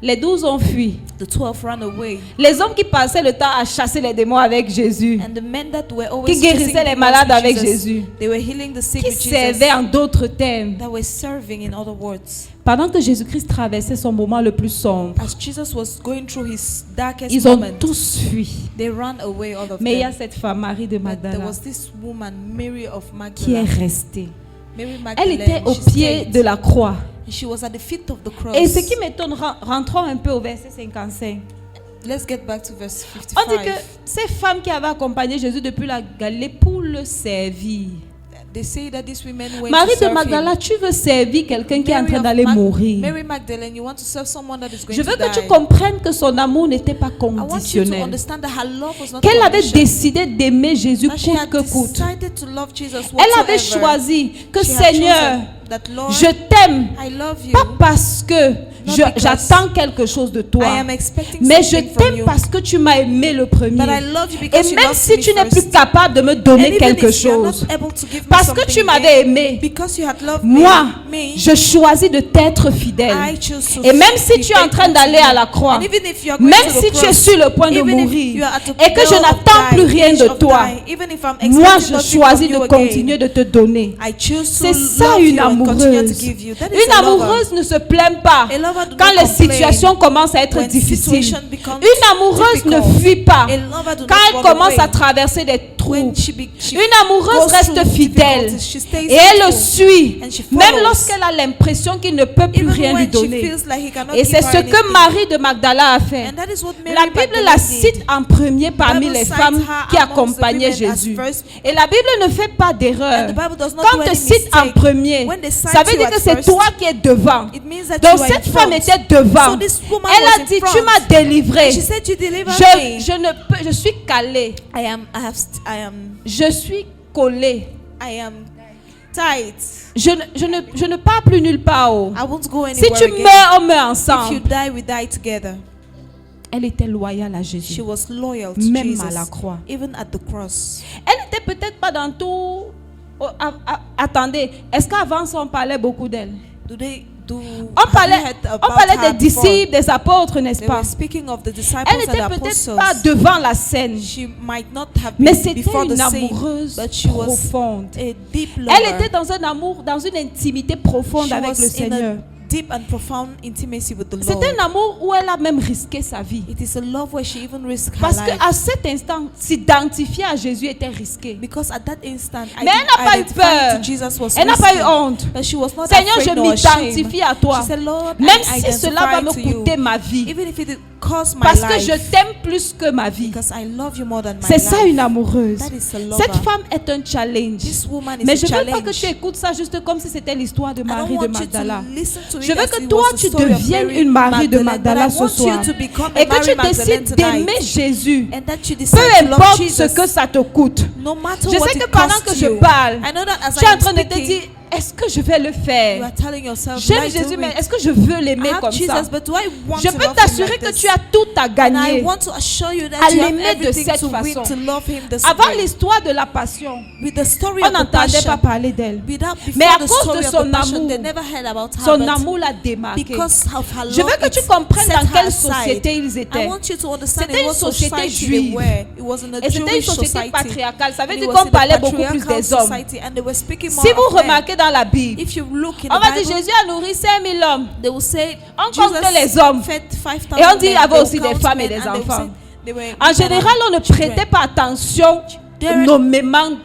Les 12 ont fui. The 12 ran away. Les hommes qui passaient le temps à chasser les démons avec Jésus, And the men that were always qui guérissaient chasing les demons malades with avec Jesus, Jésus, they were healing the sick qui with Jesus. servaient en d'autres termes. That were serving, in other words. Pendant que Jésus-Christ traversait son moment le plus sombre, As Jesus was going through his darkest ils ont moment, tous fui. they ran away, all of Mais il y a them. cette femme, Marie de But there Magdala, was this woman, Mary of qui est Magdala. restée. Mary Elle Magdalene, était au she pied stayed. de la croix. And she was at the feet of the cross. Et ce qui m'étonne, rentrons un peu au verset 55. Let's get back to verse On dit que 55. ces femmes qui avaient accompagné Jésus depuis la Galilée pour le servir. They say that these women went Marie to de serve Magdala, him. tu veux servir quelqu'un qui est en Mary train of d'aller Mag- mourir. Mary Magdalene, you want to serve someone that is going Je veux to que tu die. comprennes que son amour n'était pas I want you to conditionnel. understand that her love was not Qu'elle avait conditional. décidé d'aimer Jésus That she coûte had que coûte. decided to love Jesus Elle avait whatsoever. choisi que She had Seigneur, chosen that, Lord, je t'aime, I love you. pas parce que because j'attends quelque chose de I toi, am expecting mais je something from t'aime you. parce que tu m'as aimé le premier. But I love you because Et you même loved si me tu n'es first. plus capable de me And donner even quelque if you are not chose, able to give me parce que tu something m'avais again, aimé, because you had loved moi, me, je choisis de t'être fidèle. I choose to Et même si be tu es en train faithful to d'aller you. à la croix, And even if you are going même to the si tu es cross, sur le point de even if mourir you are at the et que je point of n'attends plus rien edge de of toi, dying, even if I'm moi expecting je nothing choisis from you de again, continuer de te donner. I choose to C'est ça love une you and continue to amoureuse. give you. That is Une a lover. amoureuse ne se plaint pas A lover do quand not les complain situations commencent à être when difficiles. situation becomes Une amoureuse ne difficult. fuit pas A lover do quand not elle run commence away. à traverser des trous. When she Une amoureuse goes reste through fidèle difficulties, she stays et elle le faithful. suit, And she même follows. lorsqu'elle a l'impression qu'il ne peut plus Even rien lui when she donner. feels like he cannot Et give c'est her ce que anything. Marie de Magdala a fait. And that is what Mary La Bible Magdalene la did. cite en premier parmi Bible les cites femmes her qui amongst the accompagnaient women as Jésus. first. Et la Bible ne fait pas d'erreur. And the Bible does not Quand do te any cite en mistake. premier, When they cite ça veut you dire at que c'est first, toi qui es devant. It means that Donc you are cette in femme front. était devant. So this woman Elle was a in dit, front. tu m'as délivré. And she said, you delivered me. Je suis collée. I am tight. Je ne pars plus nulle part. Oh. I won't go Si anywhere tu again. meurs, on meurt If you ensemble. die, we die together. Elle était loyale à She Jésus. was loyal to Même Jesus, à la croix. even at the cross. Elle n'était peut-être pas dans tout. Oh, attendez, est-ce qu'avant ça on parlait beaucoup d'elle? On parlait des disciples, des apôtres, n'est-ce They pas? were speaking of the Elle disciples and n'était the peut-être pas apostles. devant la scène, She might not have mais been c'était before the une scene, amoureuse but she was profonde. a deep Elle lover. était dans un amour, dans une intimité profonde She avec was le in Seigneur. a deep and profound intimacy with the Lord. C'était un amour où elle a même risqué sa vie. It is a love where she even risked her Parce life. qu'à cet instant, s'identifier à Jésus était risqué. Because at that instant, Mais elle n'a pas eu identifying peur. to Jesus was Elle n'a pas eu risky. honte. But she was not Seigneur, afraid je nor ashamed. m'identifie à toi. She said, Lord, Même I si cela va me identify to you, coûter ma vie. even if it costs my Parce que life, je t'aime plus que ma vie. because I love you more than my C'est ça life. une amoureuse. That is a lover. Cette femme est un challenge. This woman is Mais a je ne veux pas challenge. que tu écoutes ça juste comme si c'était l'histoire de I don't Marie de want you Magdala. to listen to Je it veux as que it toi, was the tu story of deviennes Mary une Marie de Magdalene, Magdala but I ce want soir. you to become a Et que Mary tu Magdalene décides tonight. d'aimer Jésus. And that you decide Peu to love importe Jesus, ce que ça te coûte. no matter Je what sais que it pendant costs que je you. parle, I know that as tu es I en am train de te speaking, dire, est-ce que je vais le you faire? are telling yourself, J'aime "Do I Jésus, do mais it? est-ce que je veux l'aimer I have comme Jesus, ça? but do I want Je to peux love him t'assurer like que this? tu as tout à And I gagner. want to assure you that À you have l'aimer de everything cette to win façon. to love him this Avant way. l'histoire de la passion, With the story on of the n'entendait passion, pas parler d'elle. without Mais à before the cause story de of son the passion, amour, they never heard about her. Son but amour l'a démarqué. because of her Je love, veux que tu it comprennes set dans her quelle aside. société ils I étaient. want you to understand C'était in une what société society juive. they were. It was in a Et c'était une Jewish société society. patriarcale. Ça veut And dire it was qu'on in a parlait beaucoup plus patriarchal des hommes. society, and they were speaking more Si vous of men. remarquez dans la Bible, If you look in on the va dire Bible, Jésus a nourri 5000 hommes. they will say On Jesus compte les hommes. fed 5,000 Et on dit il y men. avait They aussi will des count femmes et men, des and they will enfants. say they were En women général, on ne and children. prêtait pas attention There- nommément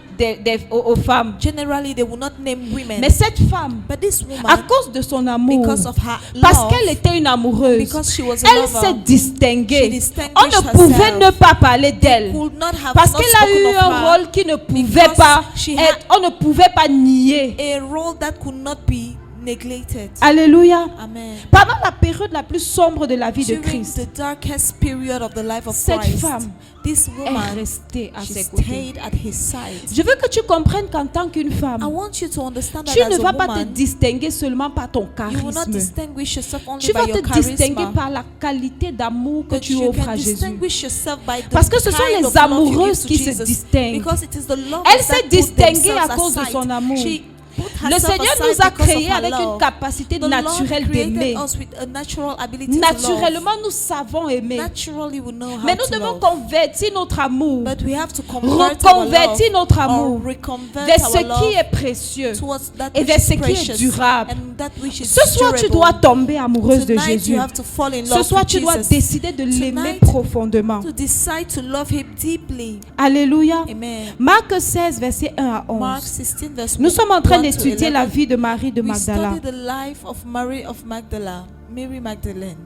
aux femmes. Generally, they will not name women. Mais cette femme, But this woman, à cause de son amour, because of her parce love, qu'elle était une amoureuse, because she was a elle lover, s'est distinguée. she distinguished On ne pouvait herself. ne pas parler d'elle. could not have Parce not qu'elle a eu spoken of un her, rôle qui ne pouvait because pas she être, on ne pouvait pas nier. a role that could not be neglected. Alléluia. Amen. Pendant la période la plus sombre de la vie de During Christ, the darkest period of the life of cette Christ, femme this est woman, restée à she ses côtés. stayed at his side. Je veux que tu comprennes qu'en tant qu'une I femme, want you to understand that tu as ne a vas pas te woman, distinguer seulement par ton you will not charisme. distinguish yourself only Tu by vas your te distinguer charisma, par la qualité d'amour que but tu you offres can à Jésus. distinguish yourself by the Parce que ce sont kind les of love you amoureuses give to qui se Jesus. distinguent. Because it is the lovers Elle that s'est put distinguée themselves à cause de aside. son amour. She put has Le set Seigneur aside nous a because of créés her avec une love. capacité The Lord naturelle created d'aimer. us with a natural ability to love. Naturellement, nous savons aimer. Naturally, we know how Mais nous to devons love. convertir notre amour, But we have to convert our love, reconvertir notre amour or reconvert vers our ce love qui est précieux towards that et which vers is ce qui est precious durable. and that which is Ce soir, tu durable. dois tomber amoureuse de Tonight, Jésus. you have to fall in Ce love soir, with tu dois Jesus. décider de l'aimer Tonight, profondément. To decide to love Him deeply. Alléluia. Amen. Marc 16, verset 1 à 11. Mark 16, verse Nous sommes en train 1 to d'étudier 11. la vie de Marie de We Magdala. study the life of Mary of Magdala, Mary Magdalene.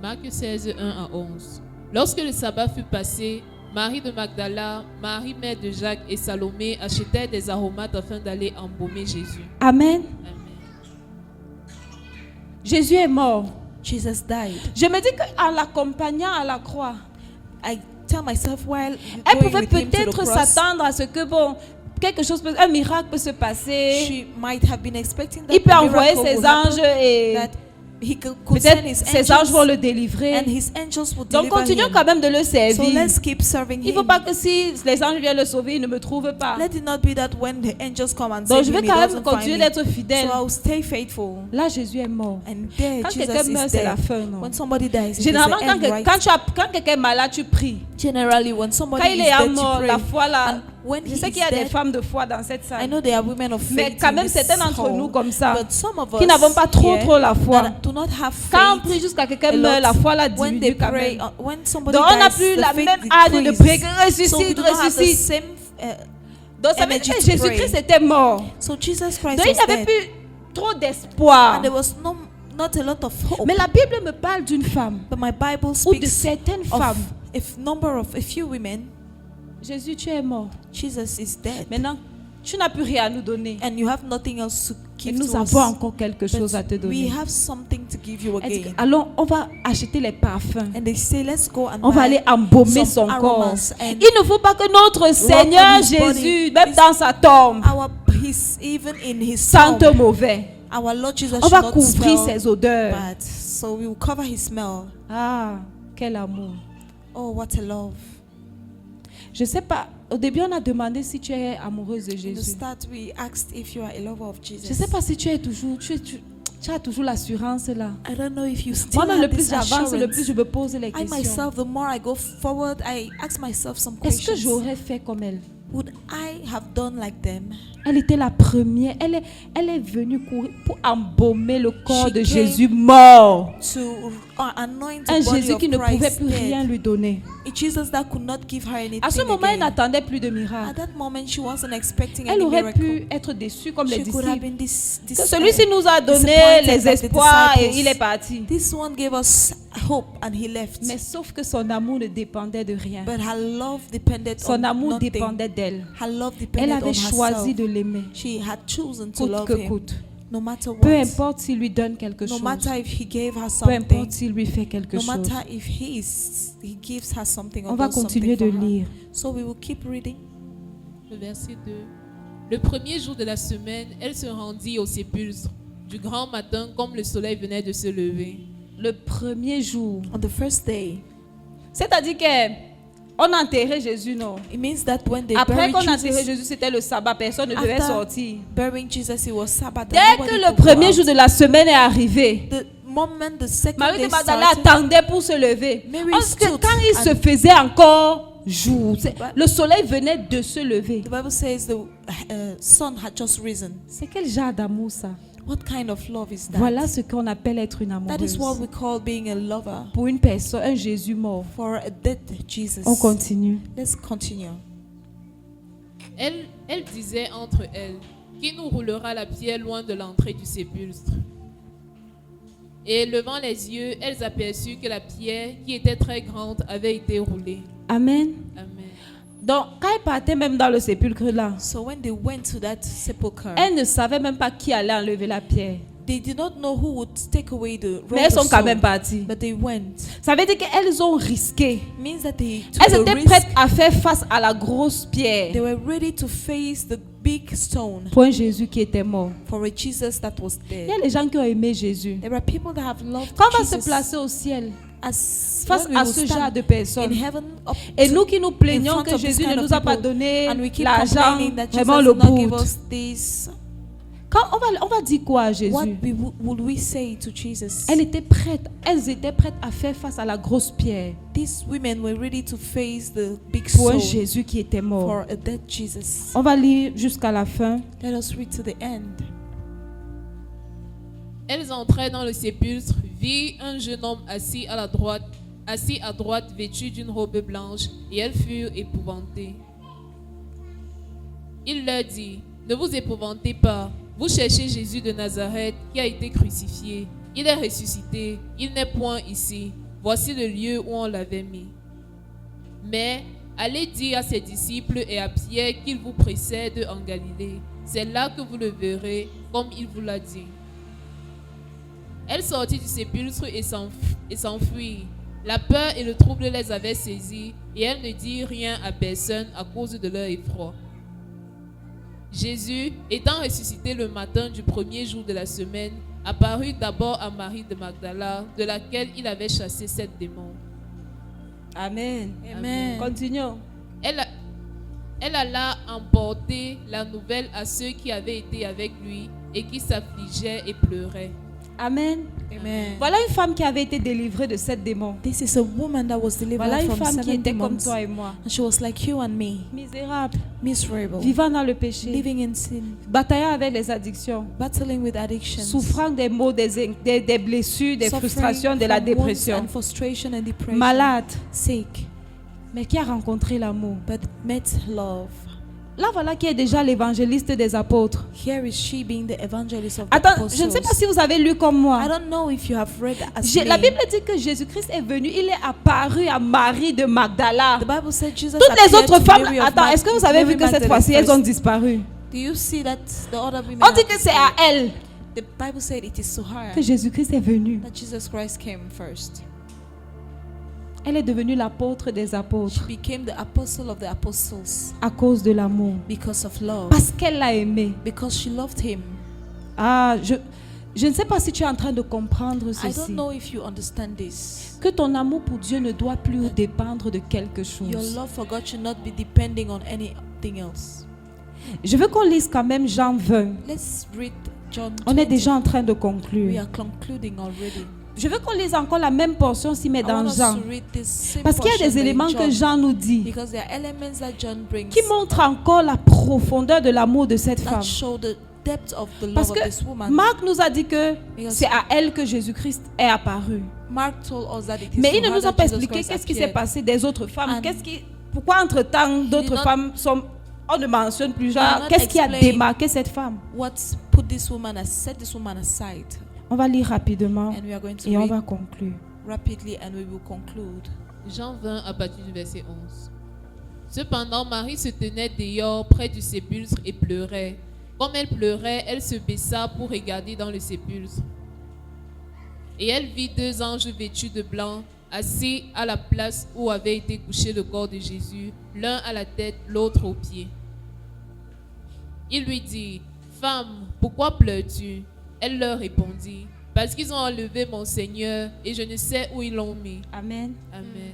Marc 16, 1 à 11. Lorsque le sabbat fut passé, Marie de Magdala, Marie mère de Jacques et Salomé achetaient des aromates afin d'aller embaumer Jésus. Amen. Amen. Jésus est mort. Jesus died. Je me dis qu'en l'accompagnant à la croix, I tell myself while elle going pouvait with him to the peut-être cross, s'attendre à ce que quelque chose, un miracle peut se passer. she might have been expecting that Il peut a envoyer miracle ses would happen, anges et that he could send peut-être his ses anges vont angels le délivrer. and his angels would Donc deliver continuons him. quand même de le So servir. let's keep serving Il ne faut him. pas que si les anges viennent le sauver, ils ne me trouvent pas. Let it not be that when the angels come and Donc save je him, vais he quand même doesn't continuer find me. d'être fidèle. So I'll stay faithful. Là, Jésus est mort. And there, Quand Jesus quelqu'un is meurt, c'est la dead. fin, non? When somebody dies, it is Généralement, the end, right? quand quelqu'un est malade, tu pries. Generally, when somebody Quand il is est dead, mort, you la pray. foi là. And when Je he sais is qu'il y a des dead, femmes de foi dans cette I salle. know there are women of Mais faith quand in même, this certains d'entre hall, nous comme ça, but some of qui us n'avons pas trop here la foi. that do not have Quand on faith prie jusqu'à a quelqu'un lot, meurt, la foi là when they diminue quand pray, même. when somebody Donc on n'a dies, plus the la faith même âge de prier, decreases. So we ressuscite, do not have the ressuscite. same Donc ça veut dire energy que to Jésus-Christ pray. était mort. So Jesus Christ Donc il was n'avait dead, plus trop d'espoir. and there was not a lot of hope. Mais la Bible me parle d'une femme But my Bible ou de speaks certaines of femmes. a few women. Jésus, tu es mort. Jesus is dead, Maintenant, tu n'as plus rien à nous donner. and you have nothing else to Et give nous to us. avons encore quelque But chose à te we donner. have something to give you Elle dit, again. allons, on va acheter les parfums. And they say, let's go and On va buy aller embaumer son some corps. aromas and Il ne faut pas que notre Seigneur his body. Jésus, même dans sa tombe, even in his sente tomb, mauvais. our Lord Jesus On should va not couvrir smell ses odeurs. bad. So we will cover his smell. Ah, quel amour. Oh, what a love. Je sais pas, au début on a demandé si tu es amoureuse de In the Jésus. start, we asked if you are a lover of Jesus. Je sais pas si tu es toujours, tu as toujours l'assurance là. I don't know if you still Moi-même, le have plus this j'avance, le assurance. plus je me pose les I questions. myself, the more I go forward, I ask myself some Est-ce que questions. j'aurais fait comme elle? Would I have done like them? Elle était la première. Elle est venue courir pour embaumer le corps She de came Jésus mort. To anoint Un the body Jésus of qui ne pouvait Christ plus rien dead. lui donner. A Jesus that could not give her anything À ce moment, elle again. n'attendait plus de At miracles. that moment, she wasn't expecting Elle any aurait miracle. pu être déçue comme les She could have disciples. been this Que celui-ci nous a donné disappointed les like the espoirs et disciples. il est parti. This one gave us hope and he left. Mais sauf que son amour ne dépendait de rien. But her love depended Son on amour nothing. dépendait d'elle. Her love Elle depended on avait choisi herself. de l'aimer, She had chosen to coûte love que him, coûte. no matter Peu what. importe s'il lui donne quelque No chose. matter if he gave her Peu something. importe s'il lui fait quelque No chose. matter if he gives her something or On va does something continuer de for her. lire. So we will keep reading. Le verset 2. Le premier jour de la semaine, elle se rendit au sépulcre du grand matin comme le soleil venait de se lever. Le premier jour. On the first day, C'est-à-dire qu'on a enterré Jésus, non? it means that when they Après buried qu'on a enterré Jesus, Jésus, c'était le sabbat. Personne ne devait After sortir. burying Jesus, it was Sabbath. and Dès nobody que le could go premier out. jour de la semaine est arrivé, The moment the second Marie day de Magdala started, attendait pour se lever. Mary Parce que stood quand il se and- faisait encore jour, But- le soleil venait de se lever. the Bible says the sun had just risen. C'est quel genre d'amour ça? What kind of love is that? Voilà ce qu'on appelle être une That is what amoureuse. we call being a lover Pour une personne, un Jésus mort. for a dead Jesus. On continue. Let's continue. Elle disait entre elles, qui nous roulera la pierre loin de l'entrée du sépulcre? Et levant les yeux, elles aperçurent que la pierre, qui était très grande, avait été roulée. Amen. Amen. Donc, quand elle partait même dans le sépulcre là, So when they went to that sepulchre, elle ne savait même pas qui allait enlever la pierre. they did not know who would take away the Mais elles roll sont of quand même stone, parties. but they went. Ça veut dire qu'elles ont risqué. Means that they took Elles the étaient risk. prêtes à faire face à la grosse pierre They were ready to face the big stone pour un Jésus qui était mort. for a Jesus that was Il y dead. a les gens qui ont aimé Jésus. There are people that have loved Quand on va se Jesus placer au ciel as face when we à will ce stand genre de in personnes, heaven up et to- nous qui nous in plaignons front que of this Jésus kind ne of nous a pas people, donné and we keep l'argent, complaining that vraiment Jesus le did not give bout. us this. Quand on va dire quoi à Jésus? would we say to Jesus? Elles étaient prêtes à faire face à la grosse pierre These women were ready to face the big pour un soul Jésus qui était mort. for a dead Jesus. On va lire jusqu'à la fin. Let us read to the end. Elles entrèrent dans le sépulcre, virent un jeune homme assis à droite, vêtu d'une robe blanche, et elles furent épouvantées. Il leur dit, ne vous épouvantez pas, vous cherchez Jésus de Nazareth qui a été crucifié. Il est ressuscité, il n'est point ici. Voici le lieu où on l'avait mis. Mais allez dire à ses disciples et à Pierre qu'il vous précède en Galilée. C'est là que vous le verrez, comme il vous l'a dit. Elles sortirent du sépulcre et s'enfuirent. La peur et le trouble les avaient saisies et elles ne dirent rien à personne à cause de leur effroi. Jésus, étant ressuscité le matin du premier jour de la semaine, apparut d'abord à Marie de Magdala, de laquelle il avait chassé 7 démons. Amen. Amen. Continuons. Elle alla emporter la nouvelle à ceux qui avaient été avec lui et qui s'affligeaient et pleuraient. Amen. Amen. Voilà une femme qui avait été délivrée de 7 démons. This is a woman that was delivered Voilà une from femme qui 7 était comme demons. toi et moi. And she was like you and me, Misérable, miserable, vivant dans le péché, living in sin, bataillant avec les addictions, battling with addictions, souffrant des maux, des blessures, des suffering frustrations, de la from wounds dépression, and frustration and depression, malade, sick, mais qui a rencontré l'amour. but met love. Là, voilà qui est déjà l'évangéliste des apôtres. Here is she being the evangelist of the Attends, apostles. je ne sais pas si vous avez lu comme I moi. don't know if you have read as La me. Bible dit que Jésus-Christ est venu, il est apparu à Marie de Magdala. The Bible said Jesus Toutes les appeared autres to femmes, Mary of attends, est-ce que vous avez vu Mary que cette Magdalene fois-ci, elles first. ont disparu? Do you see that the other women On dit have que c'est à elle The Bible said it is to her que Jésus-Christ est venu. that Jesus Christ came first. Elle est devenue l'apôtre des She apôtres became the apostle of the apostles à cause de l'amour. because of love. Parce qu'elle l'a aimé. Because she loved him. Ah, je ne sais pas si tu es en train de comprendre I don't ceci. know if you understand this. Que ton amour pour Dieu ne doit plus dépendre de quelque Your chose. love for God should not be depending on anything else. Je veux qu'on lise quand même Jean 20. Let's read John On est 20. déjà en train de We conclure. are concluding already. Je veux qu'on lise encore la même portion si mais I dans want us Jean. to read this same Parce qu'il y a portion des éléments in que Jean nous dit because there are elements that John brings qui montrent encore la profondeur de l'amour de cette that femme. show the depth of the Parce love of this que woman. Marc nous a dit que Because c'est à elle que Jésus-Christ est apparu. Mark told us that it is Mais to il ne her nous a that pas Jesus expliqué Christ qu'est-ce qui s'est appeared. passé des autres femmes. And Pourquoi entre-temps d'autres not- femmes sont... On ne mentionne plus did genre. not Qu'est-ce qui a explain démarqué cette femme? What put this woman set this woman aside, On va lire rapidement and we are going to et on read va conclure. rapidly and we will conclude. Jean 20 à partir du verset 11. Cependant, Marie se tenait dehors près du sépulcre et pleurait. Comme elle pleurait, elle se baissa pour regarder dans le sépulcre. Et elle vit 2 anges vêtus de blanc, assis à la place où avait été couché le corps de Jésus, l'un à la tête, l'autre aux pieds. Il lui dit, « Femme, pourquoi pleures-tu » Elle leur répondit, « Parce qu'ils ont enlevé mon Seigneur et je ne sais où ils l'ont mis. Amen. » Amen.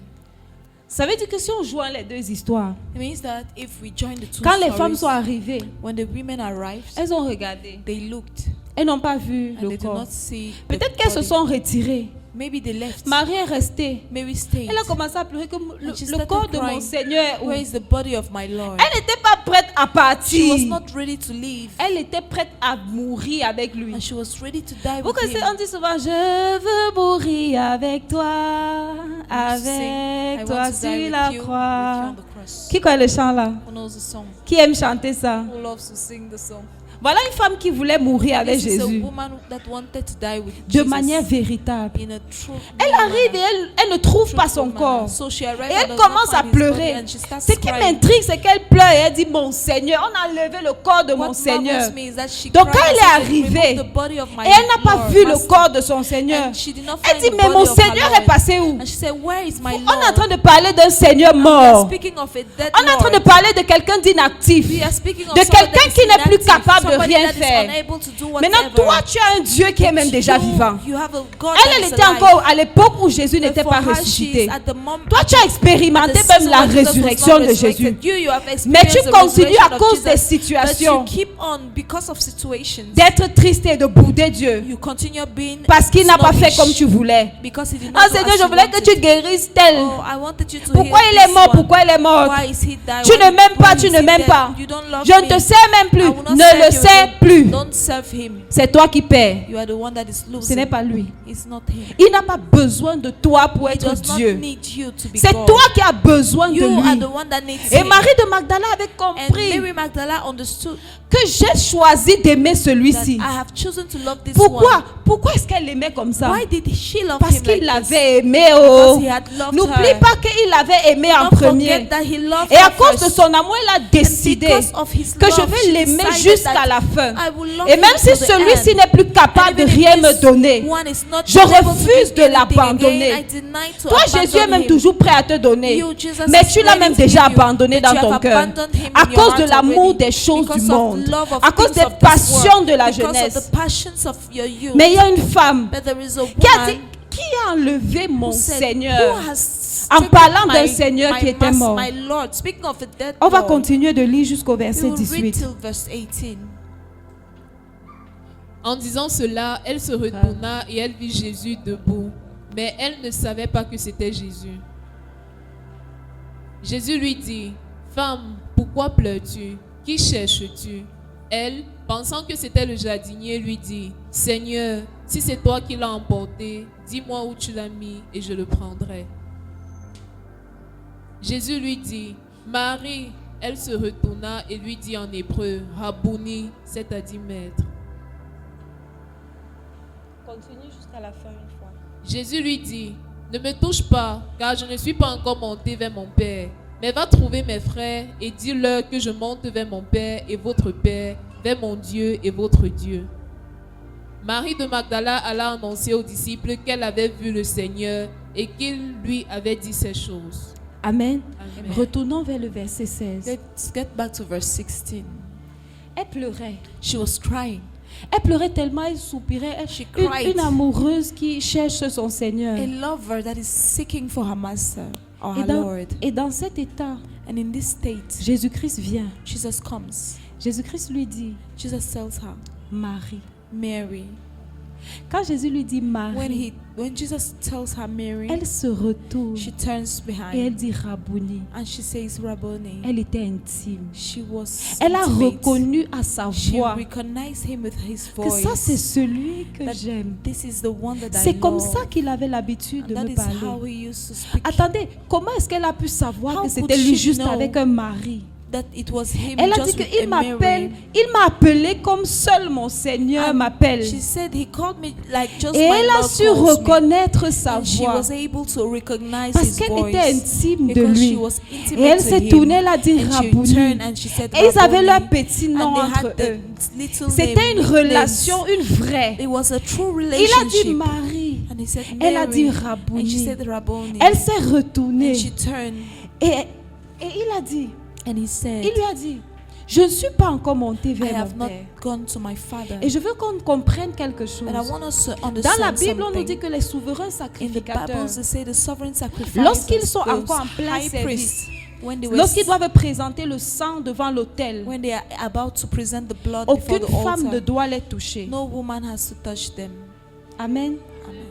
Ça veut dire que si on joint les deux histoires, It means that if we join the two quand les femmes stories, sont arrivées, when the women arrived, elles ont regardé. they looked Elles n'ont pas vu and le they did corps. not see the Peut-être qu'elles se body. sont retirées. Maybe they left. Marie est restée. Mary stayed. Elle a commencé à pleurer comme And she le started corps de mon crying. Seigneur est où? Where is the body of my Lord? Elle n'était pas prête à She was partir. not ready to leave, Elle était prête à mourir avec lui. and she was ready to die Vous with connaissez, him. on dit souvent, je veux mourir avec toi, And to sing, I avec want toi to die sur with la you croix. on the cross. Qui connaît le chant là? Who knows the song? Qui aime chanter ça? Who loves to sing the song? Voilà une femme qui voulait mourir avec This is a Jésus woman that wanted to die with de Jesus manière véritable. in a true Elle arrive et elle ne trouve pas son corps. So she arrived Et and elle does not commence à find his body pleurer. and she starts Ce qui crying. m'intrigue, c'est qu'elle pleure et elle dit, mon Seigneur, on a enlevé le corps de mon What Seigneur. marvels me is that she Donc cried quand elle and est said, arrivée, "Remove the body of my et elle n'a pas Lord, vu le Master." corps de son Seigneur, And she did not elle find dit, the mais mon body of her Seigneur Lord. est passé où? And she said, where is my On est en Lord? train de parler d'un Seigneur We are mort. speaking of a dead On est en train de Lord. parler de quelqu'un d'inaccueillable. inactif, We are speaking of de somebody quelqu'un that is qui n'est plus inactive, capable de somebody rien that is faire. unable to do Maintenant, whatever. toi, tu as un Dieu qui est même déjà vivant. You have a God Elle that is était alive. encore à l'époque où Jésus But n'était for pas her, ressuscité. she's at the moment- Toi, tu as expérimenté at the même season la when Jesus was résurrection not de resurrected. Jésus. You have Mais experienced tu the continues resurrection à of cause des Jesus. situations But you keep on because of situations. d'être triste et de bouder Dieu. You continue being Parce qu'il n'a pas fait snobbish comme tu voulais. because he did not Ah do Seigneur, as je you voulais que wanted. tu guérisses tel. Oh, I wanted you to Pourquoi heal il est this mort? one. Pourquoi il est mort? Why is he died? Tu Why- ne m'aimes pas, why tu is ne he m'aimes dead? pas. You don't love Je ne me. te sers même I plus. will not Ne serve le you sers again. plus. Don't serve him. C'est toi qui paies. You are the one that is Ce losing. n'est pas lui. It's not him. Il n'a pas besoin de toi pour He être does not Dieu. need you to be C'est God. toi qui as besoin de You are the lui. one that needs Et him. Marie de Magdala avait And compris Mary Magdala understood que j'ai choisi d'aimer that celui-ci. I have chosen to love this Pourquoi? one. Pourquoi est-ce qu'elle l'aimait comme ça? Why did she love Parce him qu'il like this? l'avait aimé. Because Oh. he had loved N'oublie her. pas qu'il l'avait aimé en Don't premier. forget that he loved Et à her cause de first. son amour, elle a décidé because of his que je love, vais she l'aimer decided jusqu'à that la fin. I will love Et him même si to the celui-ci end. n'est plus capable And de even if rien me this donner, one is not je able to refuse give de anything l'abandonner. again, I deny to toi, Jésus est abandon même him. toujours prêt à te donner. You, Jesus, Mais is tu l'as ready même to déjà give you, abandonné but dans you ton have cœur. abandoned him À in your cause de heart l'amour already. des choses Because du of monde. love of À cause things des of this passions world. de la Because of jeunesse. the passions of your youth. Mais il y a une femme But there is a qui a dit, woman qui a enlevé mon who said, Seigneur? who has En taken parlant d'un my- Seigneur my qui était mas- mort. my Lord. Speaking of a dead On va Lord, continuer de lire jusqu'au we verset will read 18. till verse 18. En disant cela, elle se retourna et elle vit Jésus debout. Mais elle ne savait pas que c'était Jésus. Jésus lui dit, « Femme, pourquoi pleures-tu? Qui cherches-tu » Elle, pensant que c'était le jardinier, lui dit, « Seigneur, si c'est toi qui l'as emporté, dis-moi où tu l'as mis et je le prendrai. » Jésus lui dit, « Marie !» Elle se retourna et lui dit en hébreu, « Rabouni », c'est-à-dire maître. Continue jusqu'à la fin une fois. Jésus lui dit, « Ne me touche pas, car je ne suis pas encore monté vers mon Père. Mais va trouver mes frères et dis-leur que je monte vers mon Père et votre Père, vers mon Dieu et votre Dieu. » Marie de Magdala alla annoncer aux disciples qu'elle avait vu le Seigneur et qu'il lui avait dit ces choses. Amen. Amen. Retournons vers le verset 16. Let's get back to verse 16. Elle pleurait. She was crying. Elle pleurait tellement, elle soupirait. She Une, cried. une amoureuse qui cherche son Seigneur. A lover that is seeking for her master or Et her dans, Lord. et dans cet état, And in this state, Jésus-Christ vient. Jesus comes. Jésus-Christ lui dit, Jesus tells her, Marie. Mary. Quand Jésus lui dit Marie, When Jesus tells her Mary, elle se retourne she turns et elle behind dit Rabouni. and she says Rabboni. Elle était intime. She was Elle a intimate. reconnu à sa She voix recognized him with his que ça c'est voice. celui que That j'aime. This is the one that I C'est comme love. ça qu'il avait l'habitude And de that me is how parler. he used to speak. Attendez, comment est-ce qu'elle a pu savoir How que c'était could lui she juste know avec un mari? That it was him Elle a dit just with qu'il a m'appelle, Mary. il m'a appelé comme seul mon Seigneur And m'appelle. She said he called me like just Et my elle a Lord su calls me. reconnaître sa And she voix was able to recognize parce his qu'elle voice. était intime de Because lui. she was intimate Et elle to s'est him. tournée, elle a dit And she Rabouni. turned and she said Et ils avaient Rabboni. leur petit nom And they entre had the eux. little C'était name, une names. relation, une vraie. It was a true Il a dit relationship. Marie. And he said Elle a dit Mary. And she Rabouni. said Rabboni. Elle s'est retournée. And she turned Et il a dit, and he said, il lui a dit, je ne suis pas encore monté I vers have mon not Père. gone to my father. Et je veux qu'on comprenne quelque chose. But I want us to Dans understand la Bible, on nous something. dit que les souverains In the sacrificateurs, Bible, they say the sovereign sacrifice. lorsqu'ils sont encore en plein high service, priests, when they were lorsqu'ils doivent présenter le sang devant l'autel, when they are about to present the blood before aucune the femme ne altar, doit les toucher. no woman has to touch them. Amen. Amen.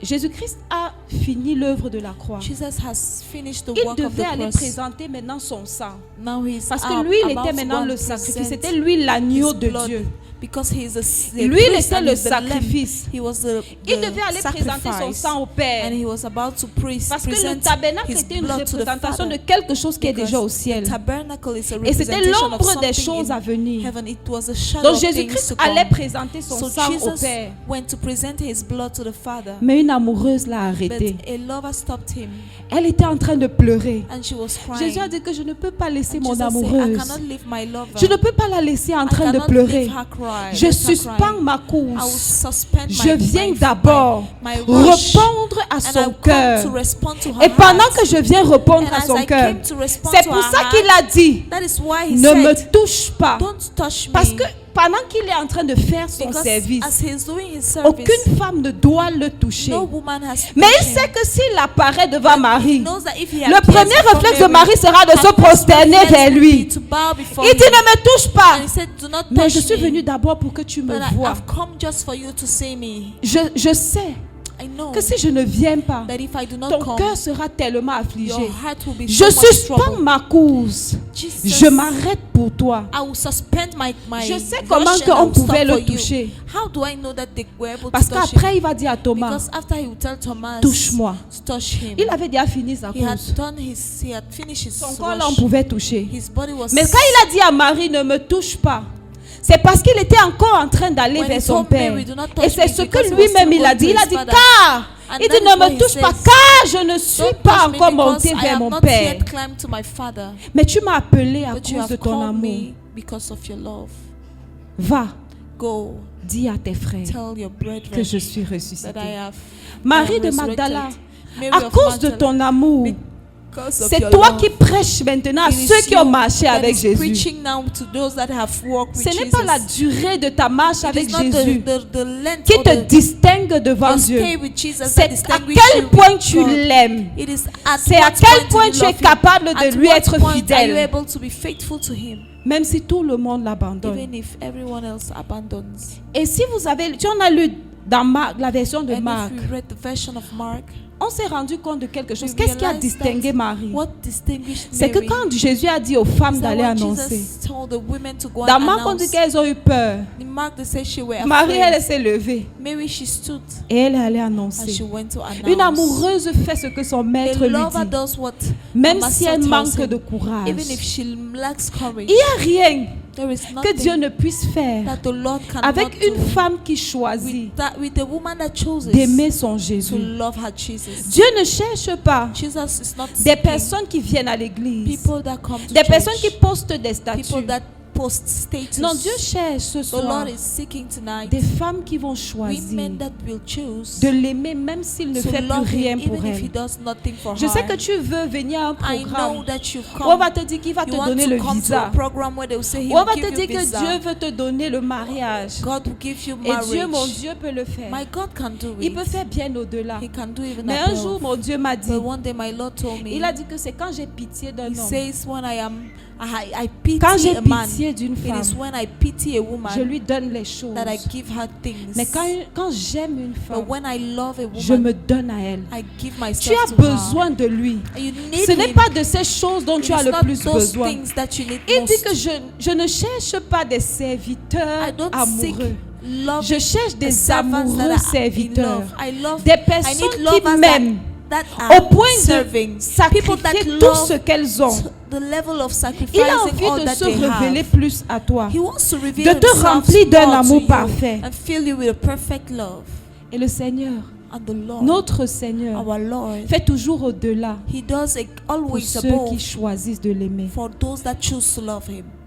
Jésus-Christ a fini l'œuvre de la croix. Jesus has finished the Il work of the devait aller cross. présenter maintenant son sang. Now he is Parce que lui, il était maintenant le sacrifice. C'était lui l'agneau de Dieu. Because he is the Lui, il priest était and le he's the lamb. sacrifice. He was the Il devait aller présenter son sacrifice. sang au Père. And he was about to Parce que le present tabernacle his était une blood to the représentation de Father. quelque chose qui est Because déjà au the ciel. tabernacle is a Et c'était representation of l'ombre des something choses in à venir. heaven. It was a shadow Donc of things Jésus-Christ to come. allait présenter son So sang au Jesus Père. went to present his blood to the Father. Mais une amoureuse l'a But arrêté. a lover stopped him Elle était en train de pleurer. and she was crying. Jésus a dit que je ne peux pas laisser And mon Jesus said, I amoureuse. cannot leave my lover. Je ne peux pas la laisser en I train de cannot pleurer. leave her cry. Je Let her suspends cry. ma I will course. suspend Je viens my d'abord rush, répondre à and I son come cœur. to respond to her Et pendant heart. que je viens répondre And à as son I cœur, came to respond c'est to pour her ça heart, qu'il a dit, that is why he ne me said, touche pas. don't touch me. Parce que pendant qu'il est en train de faire son Because service, as he is doing his service, aucune femme ne doit le toucher. no woman has Mais il touched him. sait que s'il apparaît devant He Marie, knows that if he le appears premier before réflexe de Mary, Marie sera de her se first prosterner reflex vers will lui. be to bow before Il dit, him. ne me touche pas. And he said, do not Mais touch je suis me, venu d'abord pour que tu me but I vois. have come just for you to see me. Je sais I know que si je ne viens pas, that if I do not ton come, cœur sera tellement affligé. your heart will be Je so much suspends trouble. ma course. Jesus, Je m'arrête pour toi. I will suspend my Je sais rush comment and I qu'on will stop pouvait for le you. toucher. How do I know that they were able Parce to touch him? qu'après, il va dire à Thomas, Because after he will tell Thomas touche-moi. to touch him, Il avait déjà fini sa he had course. he had finished his Son corps, là, on rush. pouvait toucher. His body was. Mais quand il a dit à Marie, ne me touche pas, c'est parce qu'il était encore en train d'aller When vers he son told père. Mary, "Do not touch Et c'est me," ce because que he was lui-même still il a going dit. to Il a his dit, father. car, And il that dit, is ne what me he touche pas, says. car je ne suis Don't pas touch me encore because monté I vers have mon not père. yet climbed to my father. Mais tu m'as appelé à But you cause de have ton called amour. me because of your love. Va, Go, dis à tes frères tell your que brethren je suis that ressuscité. I have Marie I de am Magdala, resurrected. Mary à of cause de Magdala, ton amour, because of c'est your toi love, qui prêches maintenant à it is ceux qui you ont marché that avec is Jésus. preaching now to those that have walked with Ce n'est Jesus. pas la durée de ta marche It is avec not Jésus the length qui or te the distingue devant your Dieu. stay with Jesus that C'est à distinguish quel you point with tu God. l'aimes. It is at C'est à what quel point do tu you es love him? capable de At lui what être point are you fidèle. able to be faithful to him, Même si tout le monde l'abandonne. even if everyone else abandons? Et si vous avez, tu en as lu dans Marc, la version de And Marc, if you read the version of Mark, on s'est rendu compte de quelque chose. we Qu'est-ce qui a realized distingué that Marie? what distinguished C'est que Mary quand Jésus a dit aux femmes is that d'aller when annoncer, Jesus told the women to go dans and Marc, on dit announce. qu'elles ont eu peur. In Mark, they say she were Marie, elle afraid. s'est levée Mary, she stood et elle est allée and annoncer. she went to announce. Une amoureuse fait ce que son maître A lui lover dit, does what même a si master elle tells manque him, de courage. even if she lacks courage. Il n'y a rien There is que Dieu nothing ne puisse faire that the Lord cannot avec une do femme qui choisit with a woman that chooses d'aimer son to Jésus. love her Jesus. Dieu ne cherche pas Jesus is not des seeking personnes qui viennent à l'église, people that come to des church, personnes qui postent des people statuts. that post status. Non, Dieu cherche ce The soir Lord is seeking tonight des femmes qui vont choisir women that will choose de l'aimer même s'il ne to fait plus love rien him pour even if he elle. does nothing for Je sais her. que tu veux venir à un I know programme that you où on va come. te dire qu'il va te You want donner to le come to a visa. program where they will say he Où on will va give te dire you que visa. Dieu veut te donner le mariage. God will give you Et marriage. Dieu, mon Dieu, peut le faire. My God can do Il peut it. faire bien au-delà. He can do even Mais un above. jour, mon Dieu m'a dit, But one day my Lord told me, il a dit que c'est quand j'ai pitié d'un he homme, says when I pity quand j'ai a man, pitié d'une it femme, is when I pity a woman je lui donne les choses. that I give her things. Mais quand j'aime une But femme, when I love a je woman, me donne à elle. I give Tu myself as to besoin de lui. her. You need Ce n'est him. pas de ces choses dont tu as It's le not plus those besoin. things that you need Il dit most. que je ne cherche pas des serviteurs I don't seek amoureux. love Je cherche des servants that amoureux are in serviteurs. love. I love Des I personnes need qui lovers m'aiment that au are point serving. de People that sacrifier tout love ce qu'elles ont. the level of Il sacrificing a all envie de that se they révéler have. plus à toi. He wants to reveal De te himself remplir d'un more amour to you parfait. and fill you with a perfect love. Et le Seigneur, And the Lord, notre Seigneur, our Lord, fait toujours au-delà He does pour always ceux qui above choisissent de l'aimer. for those that choose to love Him.